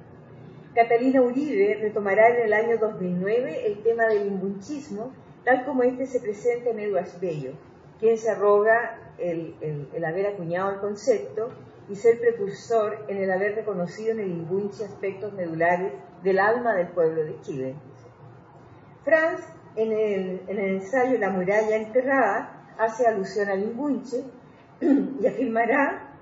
C: Catalina Uribe retomará en el año 2009 el tema del imbunchismo, tal como este se presenta en Edwards Bello, quien se arroga el haber acuñado el concepto y ser precursor en el haber reconocido en el imbunche aspectos medulares del alma del pueblo de Chile. Franz, en el ensayo La muralla enterrada, hace alusión al imbunche y afirmará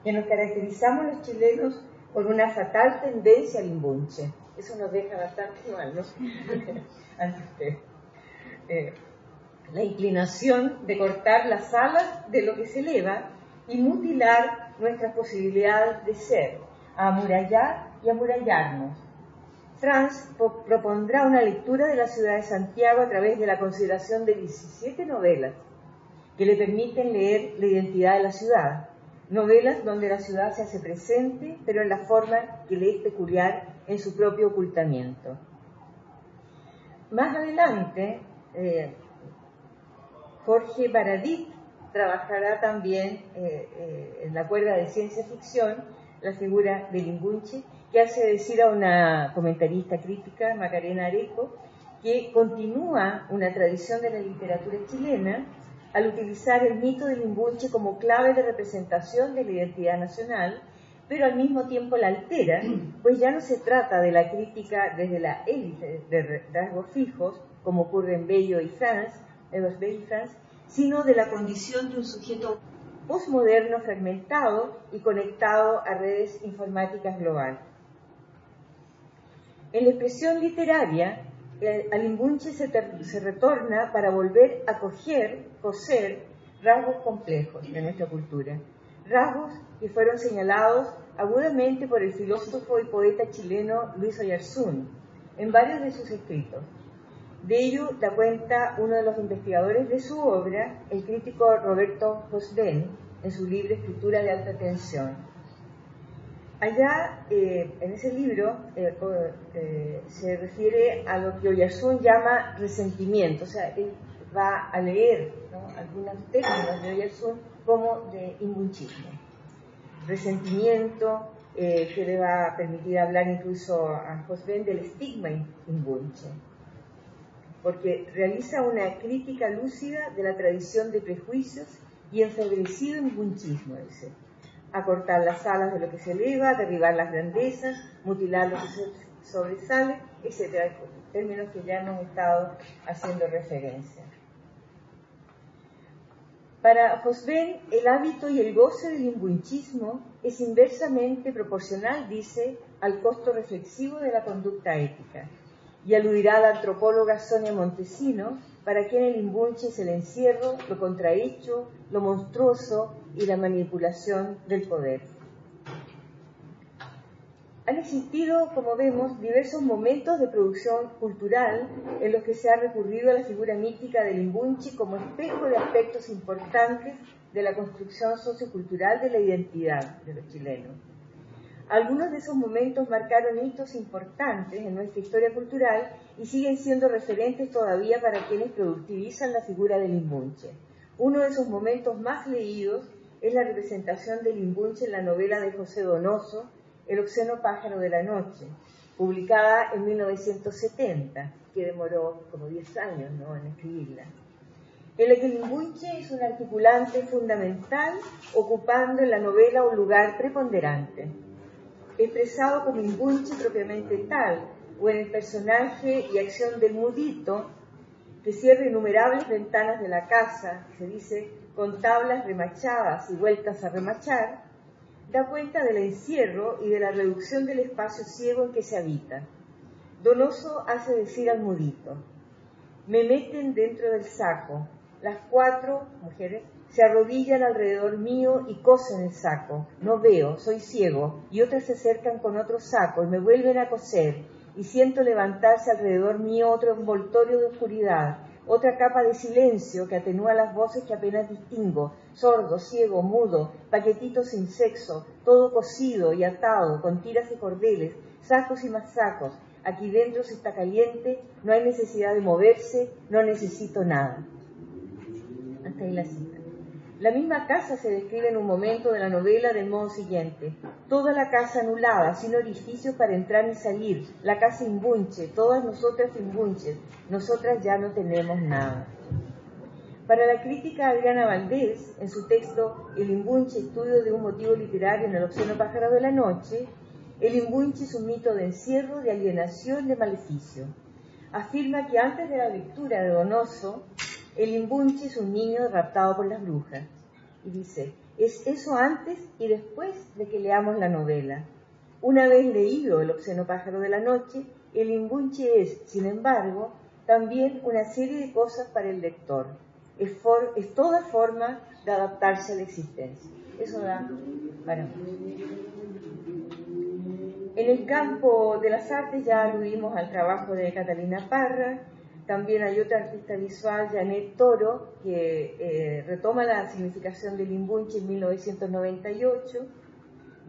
C: que nos caracterizamos los chilenos por una fatal tendencia al imbunche. Eso nos deja bastante mal, ¿no? La inclinación de cortar las alas de lo que se eleva y mutilar nuestras posibilidades de ser, a amurallar y amurallarnos. Franz propondrá una lectura de la ciudad de Santiago a través de la consideración de 17 novelas que le permiten leer la identidad de la ciudad. Novelas donde la ciudad se hace presente, pero en la forma que le es peculiar en su propio ocultamiento. Más adelante, Jorge Baradit trabajará también en la cuerda de ciencia ficción la figura del imbunche, que hace decir a una comentarista crítica, Macarena Areco, que continúa una tradición de la literatura chilena al utilizar el mito del imbunche como clave de representación de la identidad nacional, pero al mismo tiempo la altera, pues ya no se trata de la crítica desde la élite de rasgos fijos, como ocurre en Bello y Franz, sino de la condición de un sujeto postmoderno fragmentado y conectado a redes informáticas globales. En la expresión literaria, al imbunche se retorna para volver a coser rasgos complejos de nuestra cultura, rasgos que fueron señalados agudamente por el filósofo y poeta chileno Luis Oyarzún en varios de sus escritos. De ello da cuenta uno de los investigadores de su obra, el crítico Roberto Josben, en su libro Escritura de alta tensión. Allá, en ese libro, se refiere a lo que Oyarzún llama resentimiento, o sea, él va a leer, ¿no?, algunos términos de Oyarzún como de imbunchismo. Resentimiento, que le va a permitir hablar incluso a Josben del estigma imbunche, porque realiza una crítica lúcida de la tradición de prejuicios y enfebrecido imbunchismo, dice. Acortar las alas de lo que se eleva, derribar las grandezas, mutilar lo que se sobresale, etc. Términos que ya hemos estado haciendo referencia. Para Josben, el hábito y el goce del imbunchismo es inversamente proporcional, dice, al costo reflexivo de la conducta ética. Y aludirá a la antropóloga Sonia Montesino, para quien el imbunche es el encierro, lo contrahecho, lo monstruoso y la manipulación del poder. Han existido, como vemos, diversos momentos de producción cultural en los que se ha recurrido a la figura mítica del imbunche como espejo de aspectos importantes de la construcción sociocultural de la identidad de los chilenos. Algunos de esos momentos marcaron hitos importantes en nuestra historia cultural y siguen siendo referentes todavía para quienes productivizan la figura del imbunche. Uno de esos momentos más leídos es la representación del imbunche en la novela de José Donoso, El obsceno pájaro de la noche, publicada en 1970, que demoró como 10 años, ¿no?, en escribirla, en la que el imbunche es un articulante fundamental, ocupando en la novela un lugar preponderante. Expresado como imbunche propiamente tal, o en el personaje y acción del mudito, que cierra innumerables ventanas de la casa, se dice, con tablas remachadas y vueltas a remachar, da cuenta del encierro y de la reducción del espacio ciego en que se habita. Donoso hace decir al mudito: me meten dentro del saco. Las 4 mujeres se arrodillan alrededor mío y cosen el saco. No veo, soy ciego. Y otras se acercan con otro saco y me vuelven a coser. Y siento levantarse alrededor mío otro envoltorio de oscuridad, otra capa de silencio que atenúa las voces que apenas distingo. Sordo, ciego, mudo, paquetito sin sexo, todo cosido y atado, con tiras y cordeles, sacos y más sacos. Aquí dentro se está caliente, no hay necesidad de moverse, no necesito nada. Hasta ahí la cita. La misma casa se describe en un momento de la novela del modo siguiente: toda la casa anulada, sin orificios para entrar ni salir, la casa imbunche, todas nosotras imbunches, nosotras ya no tenemos nada. Para la crítica Adriana Valdés, en su texto El imbunche, estudio de un motivo literario en el Océano Pájaro de la Noche, el imbunche es un mito de encierro, de alienación, de maleficio. Afirma que antes de la lectura de Donoso, el imbunche es un niño raptado por las brujas. Y dice, es eso antes y después de que leamos la novela. Una vez leído El obsceno pájaro de la noche, el imbunche es, sin embargo, también una serie de cosas para el lector. Es toda forma de adaptarse a la existencia. Eso da para mí. En el campo de las artes ya aludimos al trabajo de Catalina Parra. También hay otra artista visual, Janet Toro, que retoma la significación del imbunche en 1998,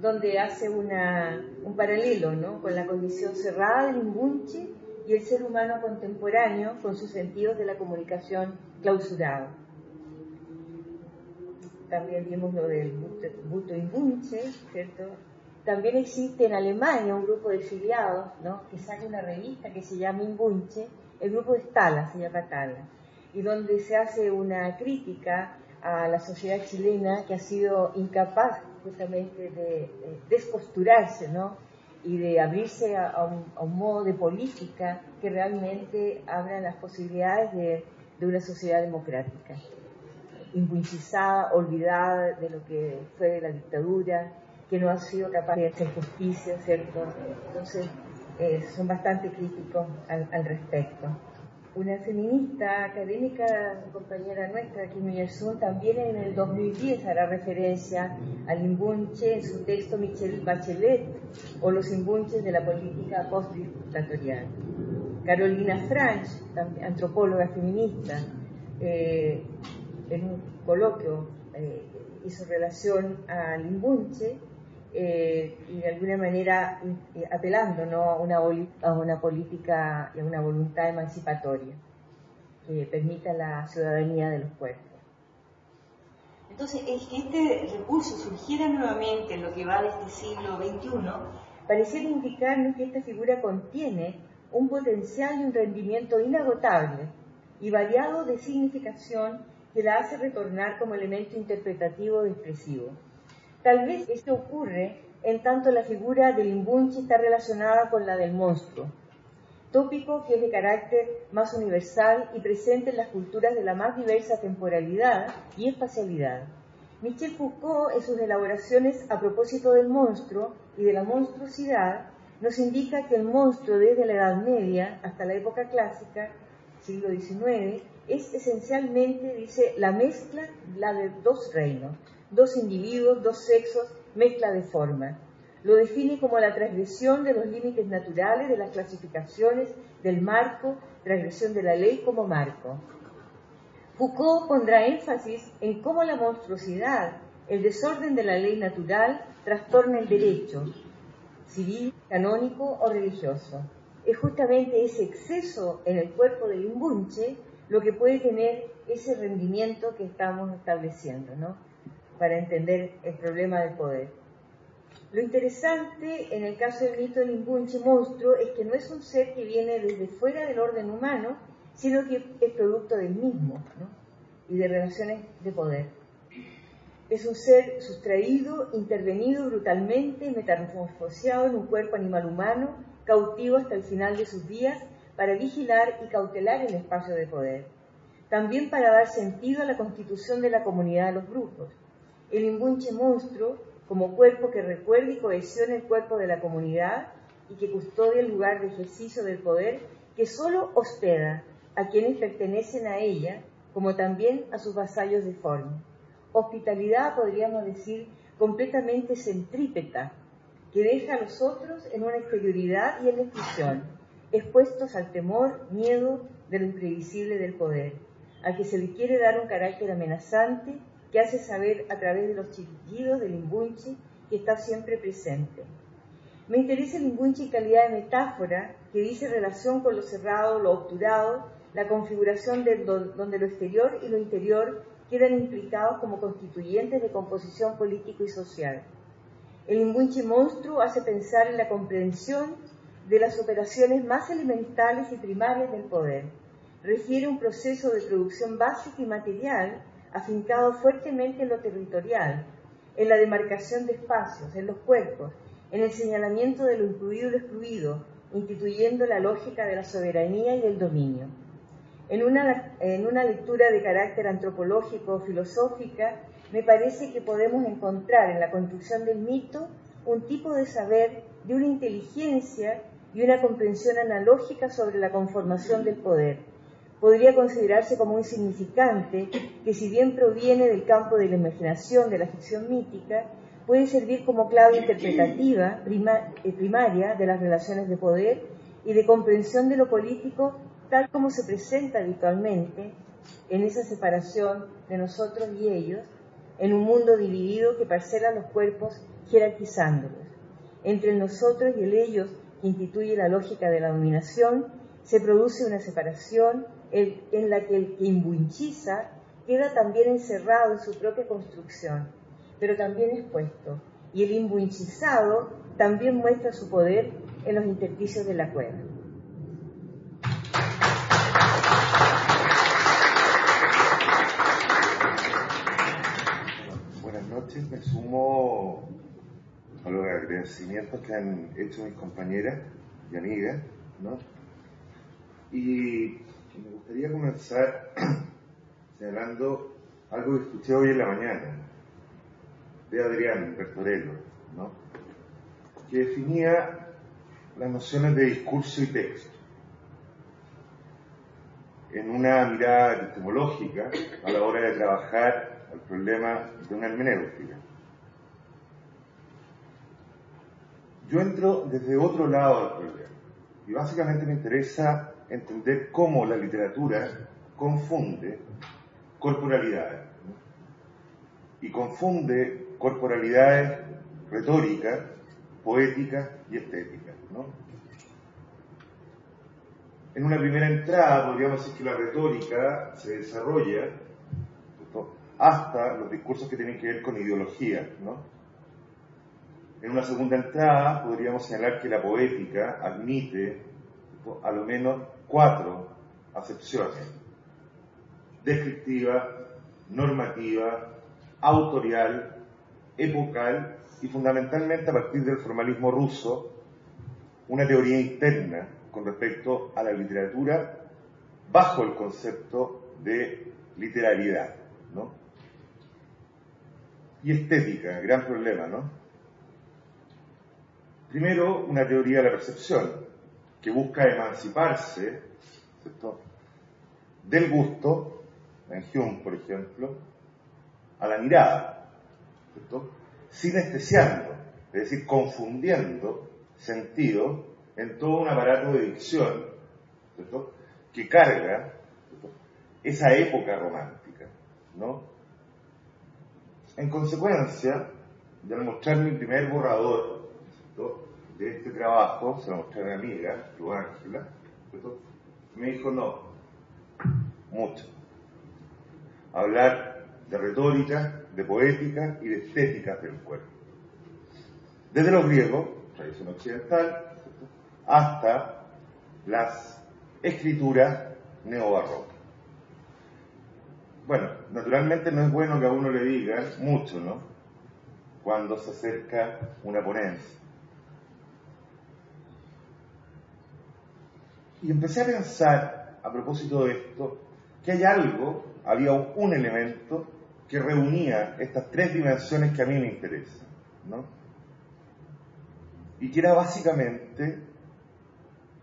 C: donde hace un paralelo, ¿no?, con la condición cerrada del imbunche y el ser humano contemporáneo con sus sentidos de la comunicación clausurados. También vimos lo del buto imbunche, ¿cierto? También existe en Alemania un grupo de exiliados, ¿no?, que saca una revista que se llama Imbunche. El grupo de Tala, se llama Tala, y donde se hace una crítica a la sociedad chilena que ha sido incapaz justamente de desposturarse, ¿no?, y de abrirse a un modo de política que realmente abra las posibilidades de una sociedad democrática, imbunchizada, olvidada de lo que fue de la dictadura, que no ha sido capaz de hacer justicia, ¿cierto? Entonces, son bastante críticos al respecto. Una feminista académica, compañera nuestra, Kim Il-sung, también en el 2010 hará referencia al imbunche en su texto Michelle Bachelet, o los imbunches de la política postdictatorial. Carolina Franch, antropóloga feminista, en un coloquio hizo relación al imbunche, y de alguna manera apelando, ¿no?, a una política y a una voluntad emancipatoria que permita la ciudadanía de los pueblos. Entonces, el que este recurso surgiera nuevamente en lo que va de este siglo XXI, pareciera indicarnos que esta figura contiene un potencial y un rendimiento inagotable y variado de significación que la hace retornar como elemento interpretativo y expresivo. Tal vez esto ocurre en tanto la figura del imbunche está relacionada con la del monstruo, tópico que es de carácter más universal y presente en las culturas de la más diversa temporalidad y espacialidad. Michel Foucault, en sus elaboraciones a propósito del monstruo y de la monstruosidad, nos indica que el monstruo desde la Edad Media hasta la época clásica, siglo XIX, es esencialmente, dice, la mezcla de dos reinos, dos individuos, dos sexos, mezcla de forma. Lo define como la transgresión de los límites naturales, de las clasificaciones, del marco, transgresión de la ley como marco. Foucault pondrá énfasis en cómo la monstruosidad, el desorden de la ley natural, trastorna el derecho civil, canónico o religioso. Es justamente ese exceso en el cuerpo del imbunche lo que puede tener ese rendimiento que estamos estableciendo, ¿no?, para entender el problema del poder. Lo interesante en el caso del mito del imbunche monstruo es que no es un ser que viene desde fuera del orden humano, sino que es producto del mismo, ¿no?, y de relaciones de poder. Es un ser sustraído, intervenido brutalmente, metamorfoseado en un cuerpo animal humano, cautivo hasta el final de sus días, para vigilar y cautelar el espacio de poder. También para dar sentido a la constitución de la comunidad de los grupos. El imbunche monstruo, como cuerpo que recuerde y cohesione el cuerpo de la comunidad y que custodia el lugar de ejercicio del poder que solo hospeda a quienes pertenecen a ella, como también a sus vasallos de forma. Hospitalidad, podríamos decir, completamente centrípeta, que deja a los otros en una exterioridad y en la exclusión, expuestos al temor, miedo de lo imprevisible del poder, al que se le quiere dar un carácter amenazante que hace saber a través de los chillidos del imbunche que está siempre presente. Me interesa el imbunche en calidad de metáfora que dice relación con lo cerrado, lo obturado, la configuración donde lo exterior y lo interior quedan implicados como constituyentes de composición político y social. El imbunche monstruo hace pensar en la comprensión de las operaciones más elementales y primarias del poder. Refiere un proceso de producción básica y material afincado fuertemente en lo territorial, en la demarcación de espacios, en los cuerpos, en el señalamiento de lo incluido y lo excluido, instituyendo la lógica de la soberanía y el dominio. En una lectura de carácter antropológico o filosófica, me parece que podemos encontrar en la construcción del mito un tipo de saber, de una inteligencia y una comprensión analógica sobre la conformación del poder. Podría considerarse como un significante que, si bien proviene del campo de la imaginación de la ficción mítica, puede servir como clave interpretativa primaria de las relaciones de poder y de comprensión de lo político tal como se presenta habitualmente en esa separación de nosotros y ellos, en un mundo dividido que parcela los cuerpos jerarquizándolos. Entre el nosotros y el ellos, que instituye la lógica de la dominación, se produce una separación en la que el que imbunchiza queda también encerrado en su propia construcción, pero también expuesto, y el imbunchizado también muestra su poder en los intersticios de la cueva.
D: Buenas noches, me sumo a los agradecimientos que han hecho mis compañeras y amigas, ¿no? Y me gustaría comenzar señalando algo que escuché hoy en la mañana de Adrián Bertorello, ¿no? Que definía las nociones de discurso y texto en una mirada epistemológica a la hora de trabajar el problema de una hermenéutica. Yo entro desde otro lado del problema y básicamente me interesa entender cómo la literatura confunde corporalidades, ¿no? Y confunde corporalidades retóricas, poéticas y estéticas, ¿no? En una primera entrada podríamos decir que la retórica se desarrolla, ¿no?, hasta los discursos que tienen que ver con ideología, ¿no? En una segunda entrada podríamos señalar que la poética admite, ¿no?, a lo menos 4 acepciones: descriptiva, normativa, autorial, epocal y fundamentalmente a partir del formalismo ruso, una teoría interna con respecto a la literatura bajo el concepto de literariedad, ¿no? Y estética, gran problema, ¿no? Primero, una teoría de la percepción que busca emanciparse, ¿cierto?, del gusto, en Hume, por ejemplo, a la mirada, ¿cierto?, sinestesiando, es decir, confundiendo sentido en todo un aparato de dicción, ¿cierto?, que carga, ¿cierto?, esa época romántica, ¿no? En consecuencia, de al mostrar mi primer borrador, ¿cierto?, de este trabajo, se lo mostré a mi amiga, Luz Ángela, ¿cierto?, me dijo: no, mucho. Hablar de retórica, de poética y de estética del cuerpo. Desde los griegos, tradición occidental, ¿cierto?, hasta las escrituras neobarrocas. Bueno, naturalmente no es bueno que a uno le digan mucho, ¿no?, cuando se acerca una ponencia. Y empecé a pensar, a propósito de esto, que había un elemento que reunía estas tres dimensiones que a mí me interesan, ¿no? Y que era básicamente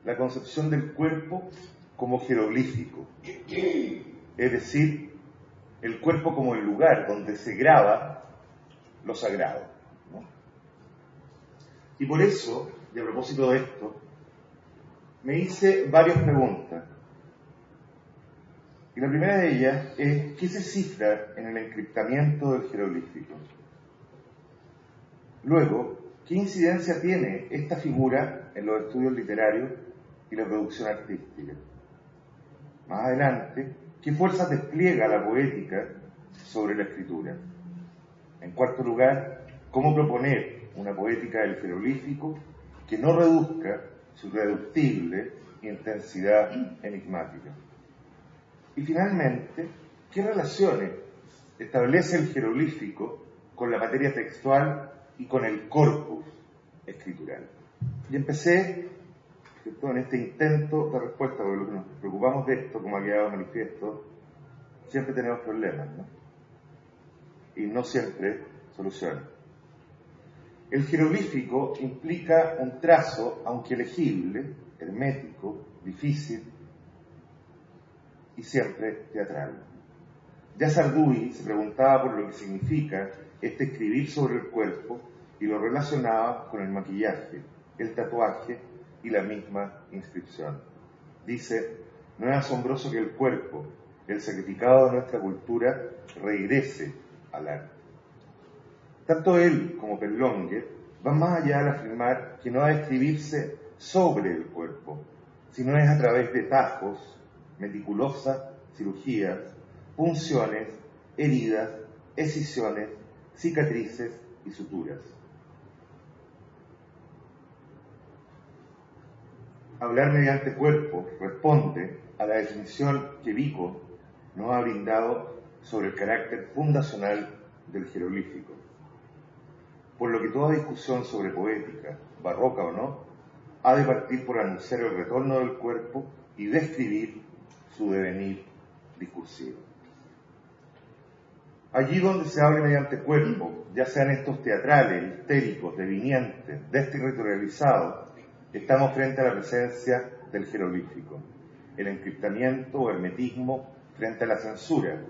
D: la concepción del cuerpo como jeroglífico, es decir, el cuerpo como el lugar donde se graba lo sagrado, ¿no? Y por eso, y a propósito de esto, me hice varias preguntas. Y la primera de ellas es, ¿qué se cifra en el encriptamiento del jeroglífico? Luego, ¿qué incidencia tiene esta figura en los estudios literarios y la producción artística? Más adelante, ¿qué fuerzas despliega la poética sobre la escritura? En cuarto lugar, ¿cómo proponer una poética del jeroglífico que no reduzca su irreductible intensidad enigmática? Y finalmente, ¿qué relaciones establece el jeroglífico con la materia textual y con el corpus escritural? Y empecé, ¿cierto?, en este intento de respuesta, porque lo que nos preocupamos de esto, como ha quedado manifiesto, siempre tenemos problemas, ¿no? Y no siempre soluciones. El jeroglífico implica un trazo, aunque legible, hermético, difícil y siempre teatral. Ya Sarduy se preguntaba por lo que significa este escribir sobre el cuerpo y lo relacionaba con el maquillaje, el tatuaje y la misma inscripción. Dice, no es asombroso que el cuerpo, el sacrificado de nuestra cultura, regrese al arte. Tanto él como Perlongue van más allá al afirmar que no ha de escribirse sobre el cuerpo, sino es a través de tajos, meticulosas cirugías, punciones, heridas, escisiones, cicatrices y suturas. Hablar mediante cuerpo responde a la definición que Vico nos ha brindado sobre el carácter fundacional del jeroglífico. Por lo que toda discusión sobre poética, barroca o no, ha de partir por anunciar el retorno del cuerpo y describir su devenir discursivo. Allí donde se hable mediante cuerpo, ya sean estos teatrales, histéricos, devinientes, desterritorializados, estamos frente a la presencia del jeroglífico, el encriptamiento o hermetismo frente a la censura.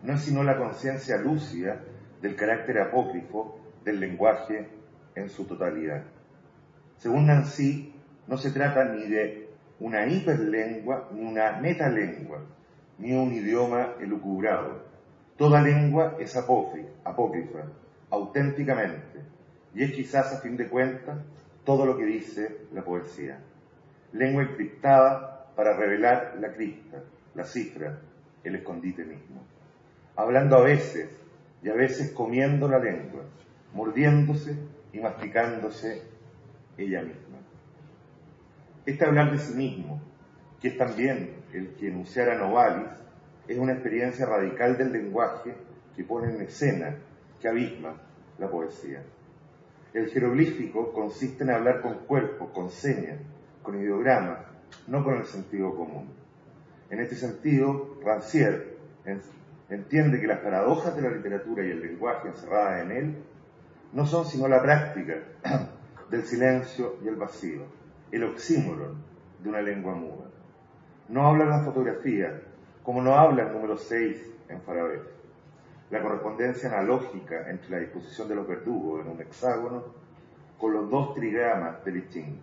D: No es sino la conciencia lúcida del carácter apócrifo del lenguaje en su totalidad. Según Nancy, no se trata ni de una hiperlengua ni una metalengua, ni un idioma elucubrado. Toda lengua es apócrifa, auténticamente, y es quizás a fin de cuentas todo lo que dice la poesía. Lengua encriptada para revelar la cripta, la cifra, el escondite mismo. Hablando a veces, y a veces comiendo la lengua, mordiéndose y masticándose ella misma. Este hablar de sí mismo, que es también el que enunciara Novalis, es una experiencia radical del lenguaje que pone en escena, que abisma la poesía. El jeroglífico consiste en hablar con cuerpos, con señas, con ideogramas, no con el sentido común. En este sentido, Rancière entiende que las paradojas de la literatura y el lenguaje encerradas en él no son sino la práctica del silencio y el vacío, el oxímoron de una lengua muda. No habla la fotografía, como no habla el número 6 en Farabee. La correspondencia analógica entre la disposición de los verdugos en un hexágono con los dos trigramas de Lichín,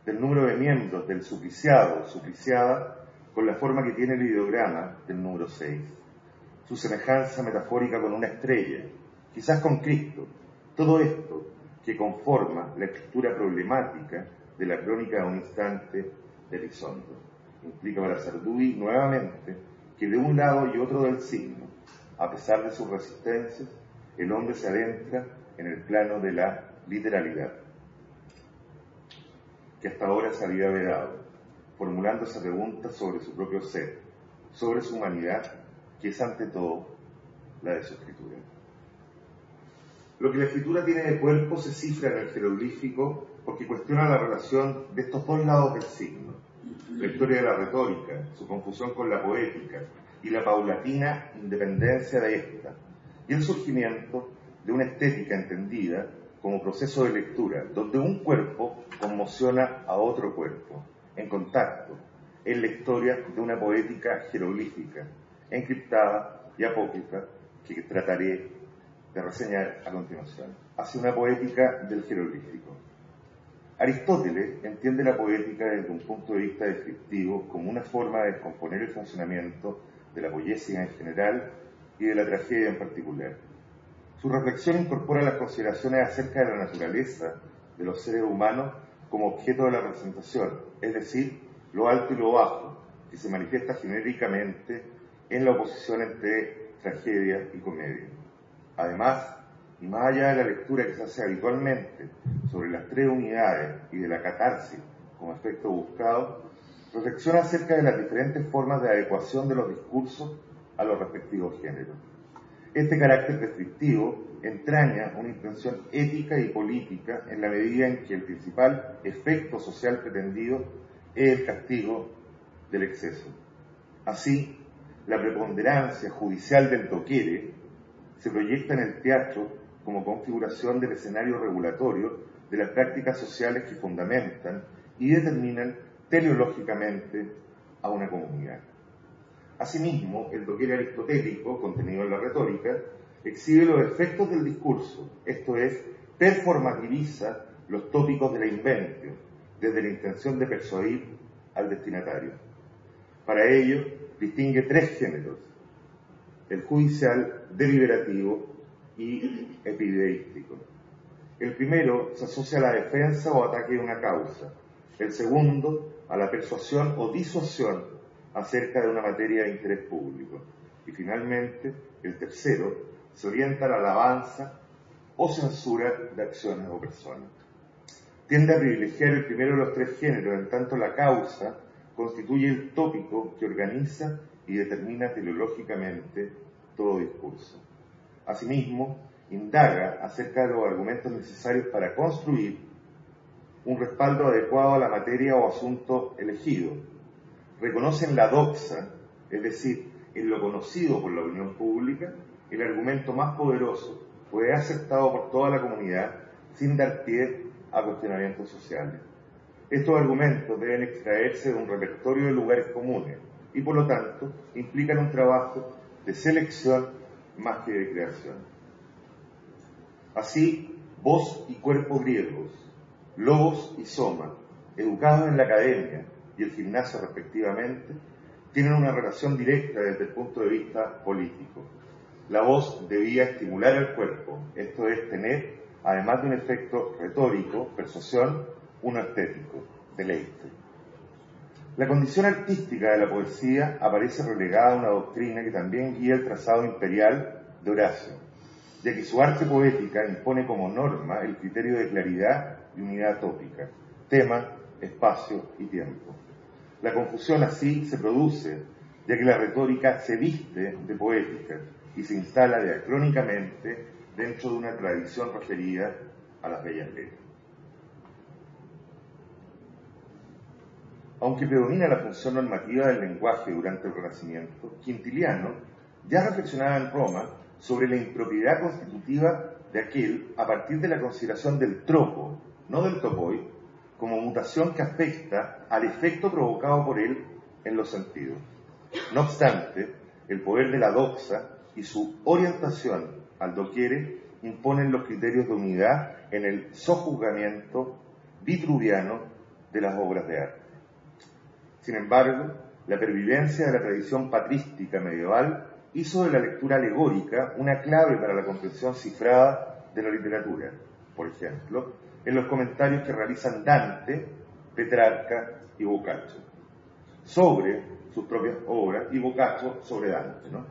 D: del número de miembros del supliciado o supliciada con la forma que tiene el ideograma del número 6, su semejanza metafórica con una estrella, quizás con Cristo, todo esto que conforma la escritura problemática de la crónica de un instante de Elizondo. Implica para Sarduy nuevamente que de un lado y otro del signo, a pesar de sus resistencias, el hombre se adentra en el plano de la literalidad, que hasta ahora se había vedado, formulando esa pregunta sobre su propio ser, sobre su humanidad, que es ante todo la de su escritura. Lo que la escritura tiene de cuerpo se cifra en el jeroglífico porque cuestiona la relación de estos dos lados del signo, la historia de la retórica, su confusión con la poética y la paulatina independencia de esta, y el surgimiento de una estética entendida como proceso de lectura, donde un cuerpo conmociona a otro cuerpo, en contacto, en la historia de una poética jeroglífica, encriptada y apócrifa, que trataré de reseñar a continuación. Hacia una poética del jeroglífico. Aristóteles entiende la poética desde un punto de vista descriptivo como una forma de descomponer el funcionamiento de la poesía en general y de la tragedia en particular. Su reflexión incorpora las consideraciones acerca de la naturaleza de los seres humanos como objeto de la representación, es decir, lo alto y lo bajo, que se manifiesta genéricamente en la oposición entre tragedia y comedia. Además, y más allá de la lectura que se hace habitualmente sobre las tres unidades y de la catarsis como efecto buscado, reflexiona acerca de las diferentes formas de adecuación de los discursos a los respectivos géneros. Este carácter descriptivo entraña una intención ética y política en la medida en que el principal efecto social pretendido es el castigo del exceso. Así, la preponderancia judicial del doquiere se proyecta en el teatro como configuración del escenario regulatorio de las prácticas sociales que fundamentan y determinan teleológicamente a una comunidad. Asimismo, el doquiere aristotélico, contenido en la retórica, exhibe los efectos del discurso, esto es, performativiza los tópicos de la inventio, desde la intención de persuadir al destinatario. Para ello, distingue tres géneros: el judicial, deliberativo y epideístico. El primero se asocia a la defensa o ataque de una causa, el segundo a la persuasión o disuasión acerca de una materia de interés público, y finalmente el tercero se orienta a la alabanza o censura de acciones o personas. Tiende a privilegiar el primero de los tres géneros, en tanto la causa constituye el tópico que organiza y determina teleológicamente todo discurso. Asimismo, indaga acerca de los argumentos necesarios para construir un respaldo adecuado a la materia o asunto elegido. Reconoce en la doxa, es decir, en lo conocido por la opinión pública, el argumento más poderoso, pues es aceptado por toda la comunidad sin dar pie a cuestionamientos sociales. Estos argumentos deben extraerse de un repertorio de lugares comunes y, por lo tanto, implican un trabajo de selección más que de creación. Así, voz y cuerpo griegos, logos y soma, educados en la academia y el gimnasio respectivamente, tienen una relación directa desde el punto de vista político. La voz debía estimular al cuerpo, esto es, tener, además de un efecto retórico, persuasión, uno estético, deleite. La condición artística de la poesía aparece relegada a una doctrina que también guía el trazado imperial de Horacio, ya que su arte poética impone como norma el criterio de claridad y unidad tópica, tema, espacio y tiempo. La confusión así se produce, ya que la retórica se viste de poética y se instala diacrónicamente dentro de una tradición referida a las bellas letras. Aunque predomina la función normativa del lenguaje durante el Renacimiento, Quintiliano ya reflexionaba en Roma sobre la impropiedad constitutiva de aquel a partir de la consideración del tropo, no del topoi, como mutación que afecta al efecto provocado por él en los sentidos. No obstante, el poder de la doxa y su orientación al doquiere imponen los criterios de unidad en el sojuzgamiento vitruviano de las obras de arte. Sin embargo, la pervivencia de la tradición patrística medieval hizo de la lectura alegórica una clave para la comprensión cifrada de la literatura. Por ejemplo, en los comentarios que realizan Dante, Petrarca y Boccaccio sobre sus propias obras, y Boccaccio sobre Dante, ¿no?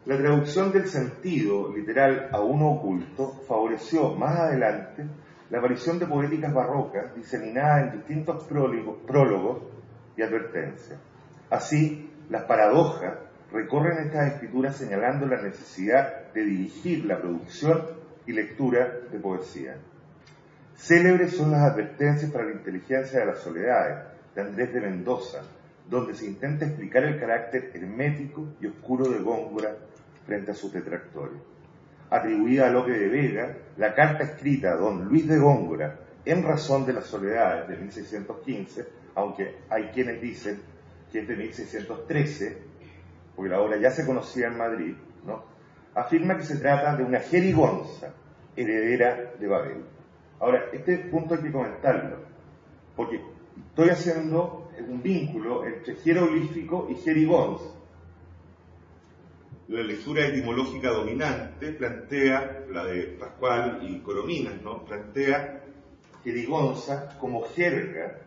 D: La traducción del sentido literal a uno oculto favoreció más adelante la aparición de poéticas barrocas diseminadas en distintos prólogos y advertencias. Así, las paradojas recorren estas escrituras señalando la necesidad de dirigir la producción y lectura de poesía. Célebres son las advertencias para la inteligencia de las soledades, de Andrés de Mendoza, donde se intenta explicar el carácter hermético y oscuro de Góngora frente a sus detractores. Atribuida a Lope de Vega, la carta escrita a don Luis de Góngora en razón de las soledades de 1615, aunque hay quienes dicen que es de 1613, porque la obra ya se conocía en Madrid, ¿no?, afirma que se trata de una jerigonza heredera de Babel. Ahora, este punto hay que comentarlo, porque estoy haciendo un vínculo entre jeroglífico y jerigonza. La lectura etimológica dominante plantea, la de Pascual y Corominas, ¿no?, plantea jerigonza como jerga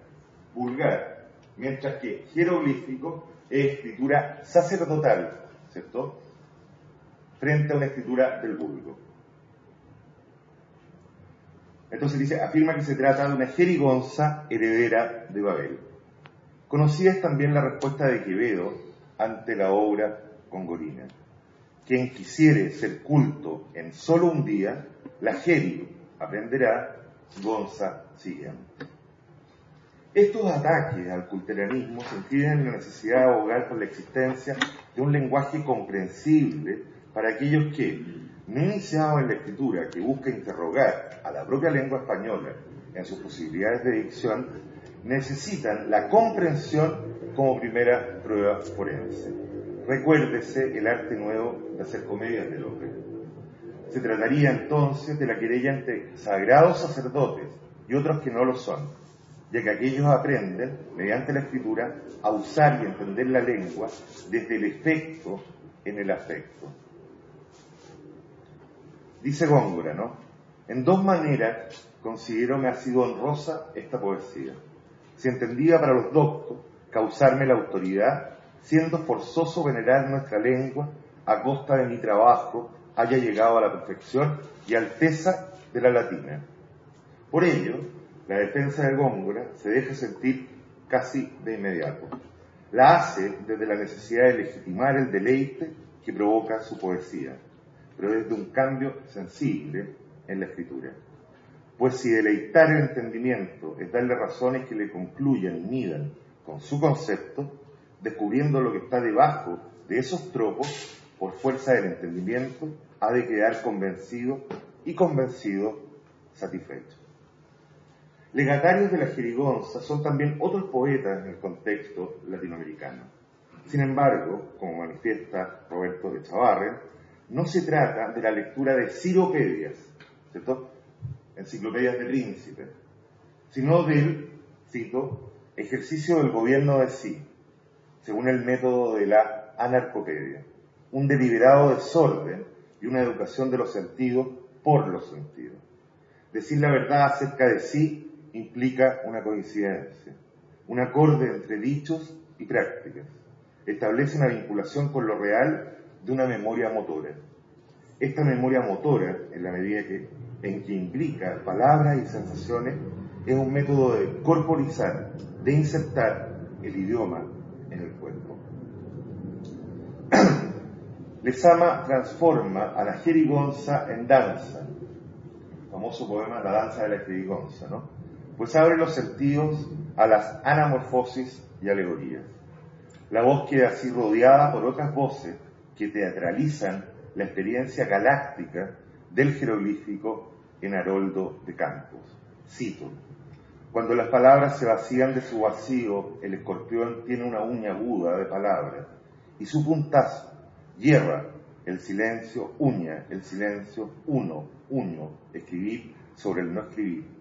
D: vulgar, mientras que jeroglífico es escritura sacerdotal, ¿cierto?, frente a una escritura del vulgo. Entonces dice, afirma que se trata de una jerigonza heredera de Babel. Conocida es también la respuesta de Quevedo ante la obra gongorina. Quien quisiere ser culto en solo un día, la jeri aprenderá, gonza siguiente. Estos ataques al culteranismo se inscriben en la necesidad de abogar por la existencia de un lenguaje comprensible para aquellos que, no iniciados en la escritura, que busca interrogar a la propia lengua española en sus posibilidades de dicción, necesitan la comprensión como primera prueba forense. Recuérdese el arte nuevo de hacer comedias de Lope. Se trataría entonces de la querella entre sagrados sacerdotes y otros que no lo son, ya que aquellos aprenden, mediante la escritura, a usar y entender la lengua desde el efecto en el afecto. Dice Góngora, ¿no? En dos maneras considero me ha sido honrosa esta poesía. Si entendía para los doctos causarme la autoridad, siendo forzoso venerar nuestra lengua, a costa de mi trabajo haya llegado a la perfección y alteza de la latina. Por ello, la defensa de Góngora se deja sentir casi de inmediato. La hace desde la necesidad de legitimar el deleite que provoca su poesía, pero desde un cambio sensible en la escritura. Pues si deleitar el entendimiento es darle razones que le concluyan y midan con su concepto, descubriendo lo que está debajo de esos tropos, por fuerza del entendimiento, ha de quedar convencido y convencido satisfecho. Legatarios de la jerigonza son también otros poetas en el contexto latinoamericano. Sin embargo, como manifiesta Roberto de Chavarren, no se trata de la lectura de ciropedias, ¿cierto?, enciclopedias de príncipes, sino del, cito, ejercicio del gobierno de sí, según el método de la anarcopedia, un deliberado desorden y una educación de los sentidos por los sentidos. Decir la verdad acerca de sí implica una coincidencia, un acorde entre dichos y prácticas. Establece una vinculación con lo real de una memoria motora. Esta memoria motora, en la medida en que implica palabras y sensaciones, es un método de corporizar, de insertar el idioma en el cuerpo. Lezama transforma a la jerigonza en danza, el famoso poema La danza de la jerigonza, ¿no?, pues abre los sentidos a las anamorfosis y alegorías. La voz queda así rodeada por otras voces que teatralizan la experiencia galáctica del jeroglífico en Haroldo de Campos. Cito: cuando las palabras se vacían de su vacío, el escorpión tiene una uña aguda de palabras, y su puntazo hierra el silencio, uña el silencio, uno, escribir sobre el no escribir.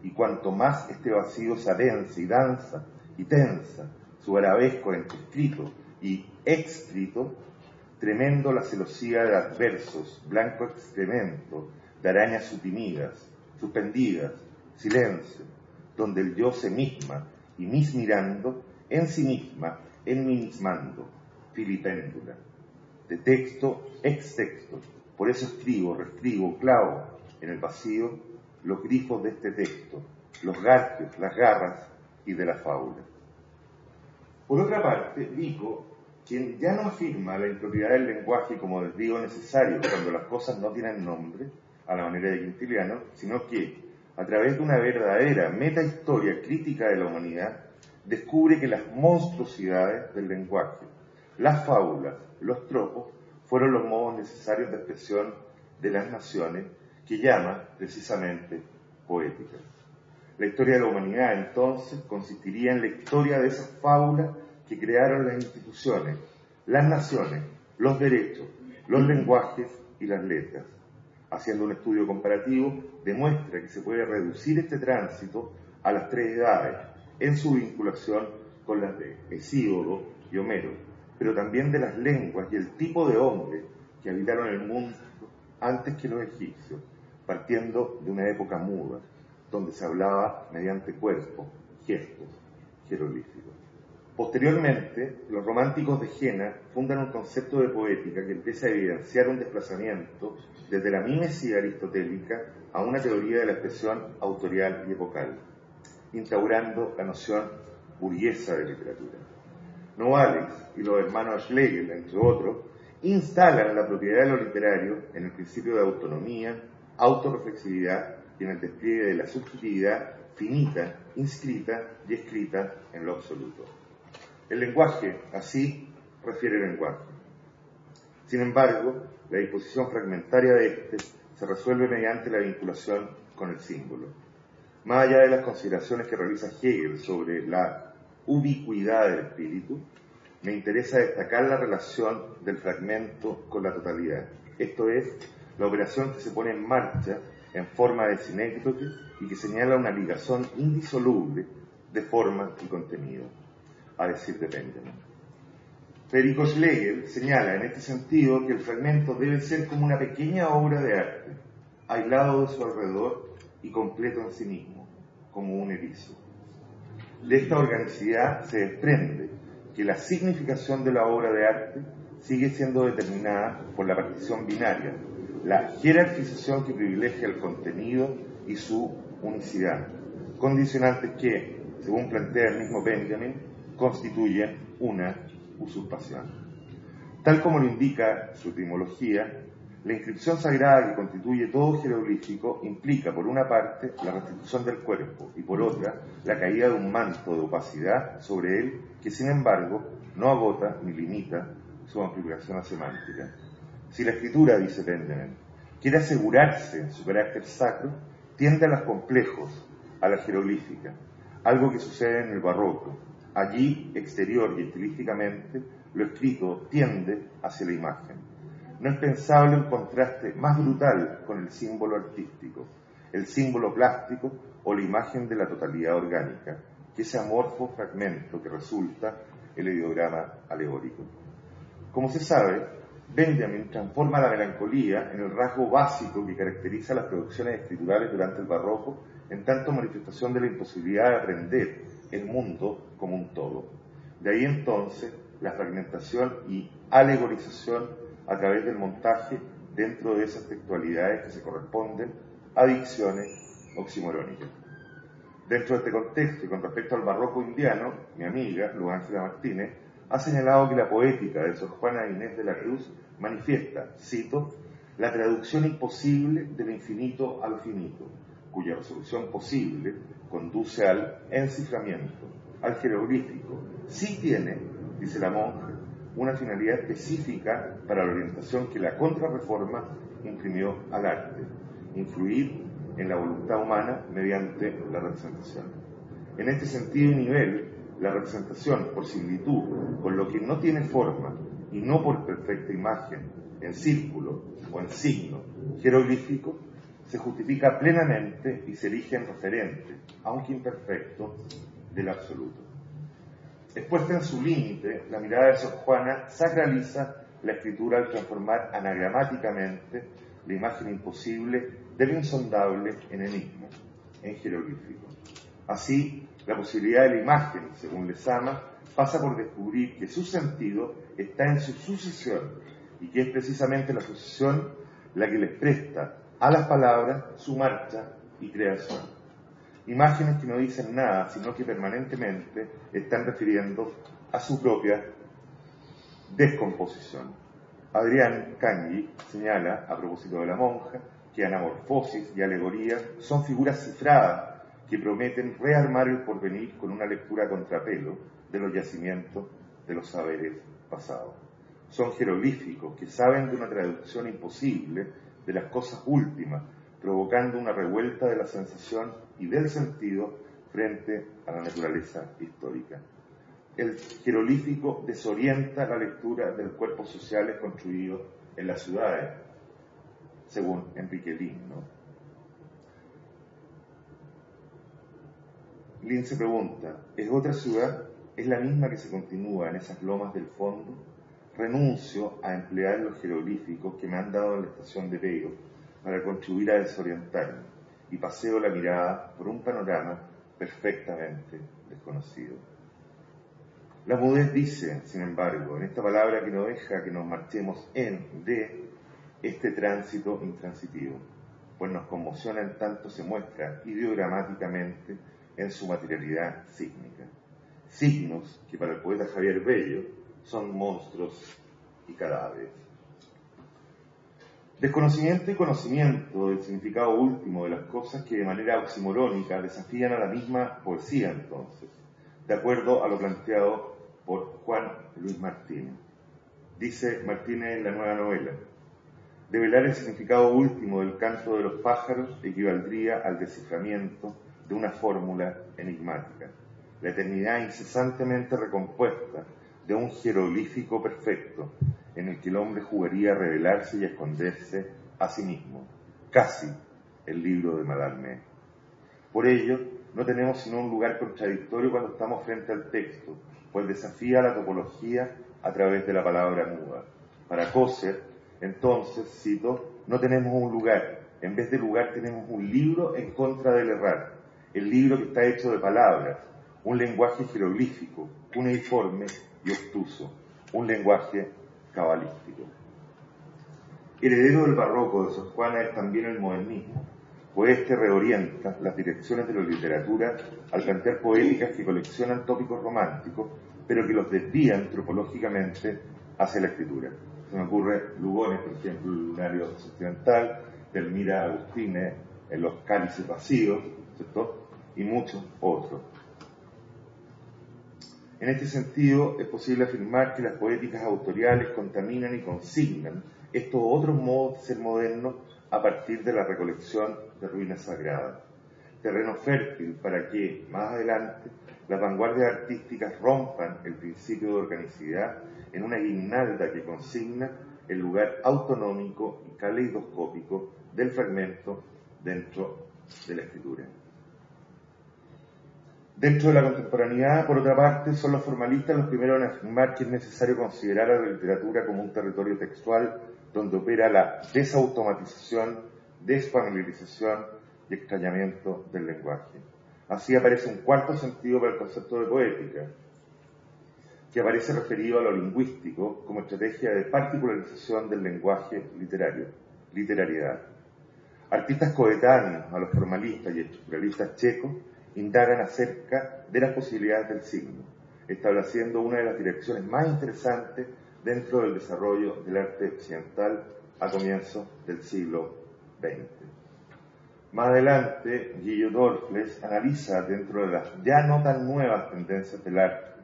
D: Y cuanto más este vacío se adensa y danza y tensa su arabesco entre escrito y escrito, tremendo la celosía de adversos, blanco excremento de arañas suprimidas, suspendidas, silencio, donde el yo se misma y mis mirando, en sí misma, en mí mismando, filipéndula, de texto ex texto. Por eso escribo, reescribo, clavo en el vacío los grifos de este texto, los garfios, las garras y de la fábula. Por otra parte, Vico, quien ya no afirma la impropiedad del lenguaje como desvío necesario cuando las cosas no tienen nombre, a la manera de Quintiliano, sino que, a través de una verdadera metahistoria crítica de la humanidad, descubre que las monstruosidades del lenguaje, las fábulas, los tropos, fueron los modos necesarios de expresión de las naciones, que llama precisamente poética. La historia de la humanidad, entonces, consistiría en la historia de esas fábulas que crearon las instituciones, las naciones, los derechos, los lenguajes y las letras. Haciendo un estudio comparativo, demuestra que se puede reducir este tránsito a las tres edades, en su vinculación con las de Hesíodo y Homero, pero también de las lenguas y el tipo de hombres que habitaron el mundo antes que los egipcios, partiendo de una época muda, donde se hablaba mediante cuerpos, gestos, jeroglíficos. Posteriormente, los románticos de Jena fundan un concepto de poética que empieza a evidenciar un desplazamiento desde la mímesis aristotélica a una teoría de la expresión autorial y epocal, instaurando la noción burguesa de literatura. Novalis y los hermanos Schlegel, entre otros, instalan la propiedad de lo literario en el principio de autonomía, autorreflexividad y en el despliegue de la subjetividad finita, inscrita y escrita en lo absoluto. El lenguaje, así, refiere el lenguaje. Sin embargo, la disposición fragmentaria de este se resuelve mediante la vinculación con el símbolo. Más allá de las consideraciones que realiza Hegel sobre la ubicuidad del espíritu, me interesa destacar la relación del fragmento con la totalidad, esto es, la operación que se pone en marcha en forma de sinécdoque y que señala una ligación indisoluble de forma y contenido, a decir de Benjamin. Federico Schlegel señala en este sentido que el fragmento debe ser como una pequeña obra de arte, aislado de su alrededor y completo en sí mismo, como un erizo. De esta organicidad se desprende que la significación de la obra de arte sigue siendo determinada por la partición binaria, la jerarquización que privilegia el contenido y su unicidad, condicionantes que, según plantea el mismo Benjamin, constituyen una usurpación. Tal como lo indica su etimología, la inscripción sagrada que constituye todo jeroglífico implica, por una parte, la restitución del cuerpo y, por otra, la caída de un manto de opacidad sobre él que, sin embargo, no agota ni limita su configuración semántica. Si la escritura, dice Benjamin, quiere asegurarse su carácter sacro, tiende a los complejos, a la jeroglífica, algo que sucede en el barroco. Allí, exterior y estilísticamente, lo escrito tiende hacia la imagen. No es pensable un contraste más brutal con el símbolo artístico, el símbolo plástico o la imagen de la totalidad orgánica, que ese amorfo fragmento que resulta el ideograma alegórico. Como se sabe, Benjamin transforma la melancolía en el rasgo básico que caracteriza las producciones escriturales durante el barroco, en tanto manifestación de la imposibilidad de aprender el mundo como un todo. De ahí entonces la fragmentación y alegorización a través del montaje dentro de esas textualidades que se corresponden a dicciones oximorónicas. Dentro de este contexto y con respecto al barroco indiano, mi amiga, Luz Ángela Martínez, ha señalado que la poética de Sor Juana Inés de la Cruz manifiesta, cito, la traducción imposible del infinito a lo finito, cuya resolución posible conduce al enciframiento, al jeroglífico. Sí tiene, dice la monja, una finalidad específica para la orientación que la contrarreforma imprimió al arte, influir en la voluntad humana mediante la representación. En este sentido y nivel, la representación por similitud con lo que no tiene forma y no por perfecta imagen, en círculo o en signo jeroglífico, se justifica plenamente y se erige en referente, aunque imperfecto, del absoluto. Expuesta en su límite, la mirada de Sor Juana sacraliza la escritura al transformar anagramáticamente la imagen imposible del insondable en enigma, en jeroglífico. Así, la posibilidad de la imagen, según Lezama, pasa por descubrir que su sentido está en su sucesión y que es precisamente la sucesión la que les presta a las palabras su marcha y creación. Imágenes que no dicen nada, sino que permanentemente están refiriendo a su propia descomposición. Adrián Cangui señala, a propósito de la monja, que anamorfosis y alegoría son figuras cifradas que prometen rearmar el porvenir con una lectura a contrapelo de los yacimientos de los saberes pasados. Son jeroglíficos que saben de una traducción imposible de las cosas últimas, provocando una revuelta de la sensación y del sentido frente a la naturaleza histórica. El jeroglífico desorienta la lectura de los cuerpos sociales construidos en las ciudades, según Enrique Lin, ¿no? Lin se pregunta, ¿es otra ciudad? ¿Es la misma que se continúa en esas lomas del fondo? Renuncio a emplear los jeroglíficos que me han dado en la estación de Veo para contribuir a desorientarme y paseo la mirada por un panorama perfectamente desconocido. La mudez dice, sin embargo, en esta palabra que no deja que nos marchemos de este tránsito intransitivo, pues nos conmociona en tanto se muestra ideogramáticamente en su materialidad sígnica. Signos que para el poeta Javier Bello son monstruos y cadáveres. Desconocimiento y conocimiento del significado último de las cosas que de manera oximorónica desafían a la misma poesía entonces, de acuerdo a lo planteado por Juan Luis Martínez. Dice Martínez en la nueva novela, develar el significado último del canto de los pájaros equivaldría al desciframiento de una fórmula enigmática, la eternidad incesantemente recompuesta de un jeroglífico perfecto en el que el hombre jugaría a revelarse y a esconderse a sí mismo, casi el libro de Mallarmé. Por ello, no tenemos sino un lugar contradictorio cuando estamos frente al texto, pues desafía la topología a través de la palabra muda. Para Coser, entonces, cito, no tenemos un lugar, en vez de lugar tenemos un libro en contra del errar, el libro que está hecho de palabras, un lenguaje jeroglífico, uniforme y obtuso, un lenguaje cabalístico. Heredero del barroco de Sor Juana es también el modernismo, pues este reorienta las direcciones de la literatura al plantear poéticas que coleccionan tópicos románticos, pero que los desvían tropológicamente hacia la escritura. Se me ocurre Lugones, por ejemplo, el Lunario Occidental, Delmira Agustínez, en Los cálices vacíos, ¿cierto? Y muchos otros. En este sentido, es posible afirmar que las poéticas autoriales contaminan y consignan estos otros modos de ser modernos a partir de la recolección de ruinas sagradas. Terreno fértil para que, más adelante, las vanguardias artísticas rompan el principio de organicidad en una guirnalda que consigna el lugar autonómico y caleidoscópico del fragmento dentro de la escritura. Dentro de la contemporaneidad, por otra parte, son los formalistas los primeros en afirmar que es necesario considerar a la literatura como un territorio textual donde opera la desautomatización, desfamiliarización y extrañamiento del lenguaje. Así aparece un cuarto sentido para el concepto de poética, que aparece referido a lo lingüístico como estrategia de particularización del lenguaje literario, literariedad. Artistas coetáneos a los formalistas y estructuralistas checos indagan acerca de las posibilidades del signo, estableciendo una de las direcciones más interesantes dentro del desarrollo del arte occidental a comienzos del siglo XX. Más adelante, Guillaume Dorfles analiza dentro de las ya no tan nuevas tendencias del arte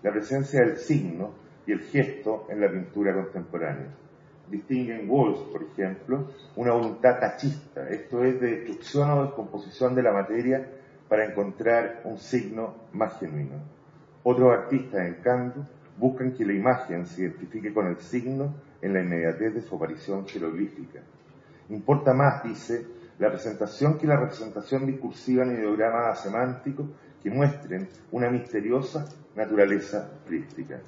D: la presencia del signo y el gesto en la pintura contemporánea. Distingue en Walsh, por ejemplo, una voluntad tachista, esto es, de destrucción o descomposición de la materia para encontrar un signo más genuino. Otros artistas, en cambio, buscan que la imagen se identifique con el signo en la inmediatez de su aparición jeroglífica. Importa más, dice, la presentación que la representación discursiva en ideogramas asemánticos que muestren una misteriosa naturaleza críptica.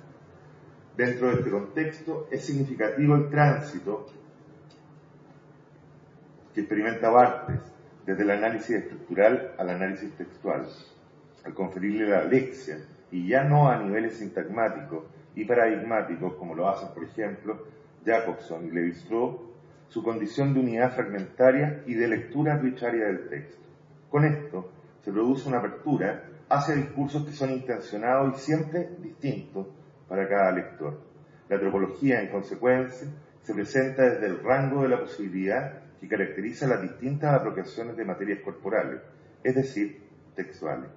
D: Dentro de este contexto es significativo el tránsito que experimenta Barthes desde el análisis estructural al análisis textual, al conferirle la lexia, y ya no a niveles sintagmáticos y paradigmáticos como lo hacen, por ejemplo, Jacobson y Lévi-Strauss, su condición de unidad fragmentaria y de lectura arbitraria del texto. Con esto se produce una apertura hacia discursos que son intencionados y siempre distintos para cada lector. La tropología, en consecuencia, se presenta desde el rango de la posibilidad que caracteriza las distintas apropiaciones de materias corporales, es decir, textuales.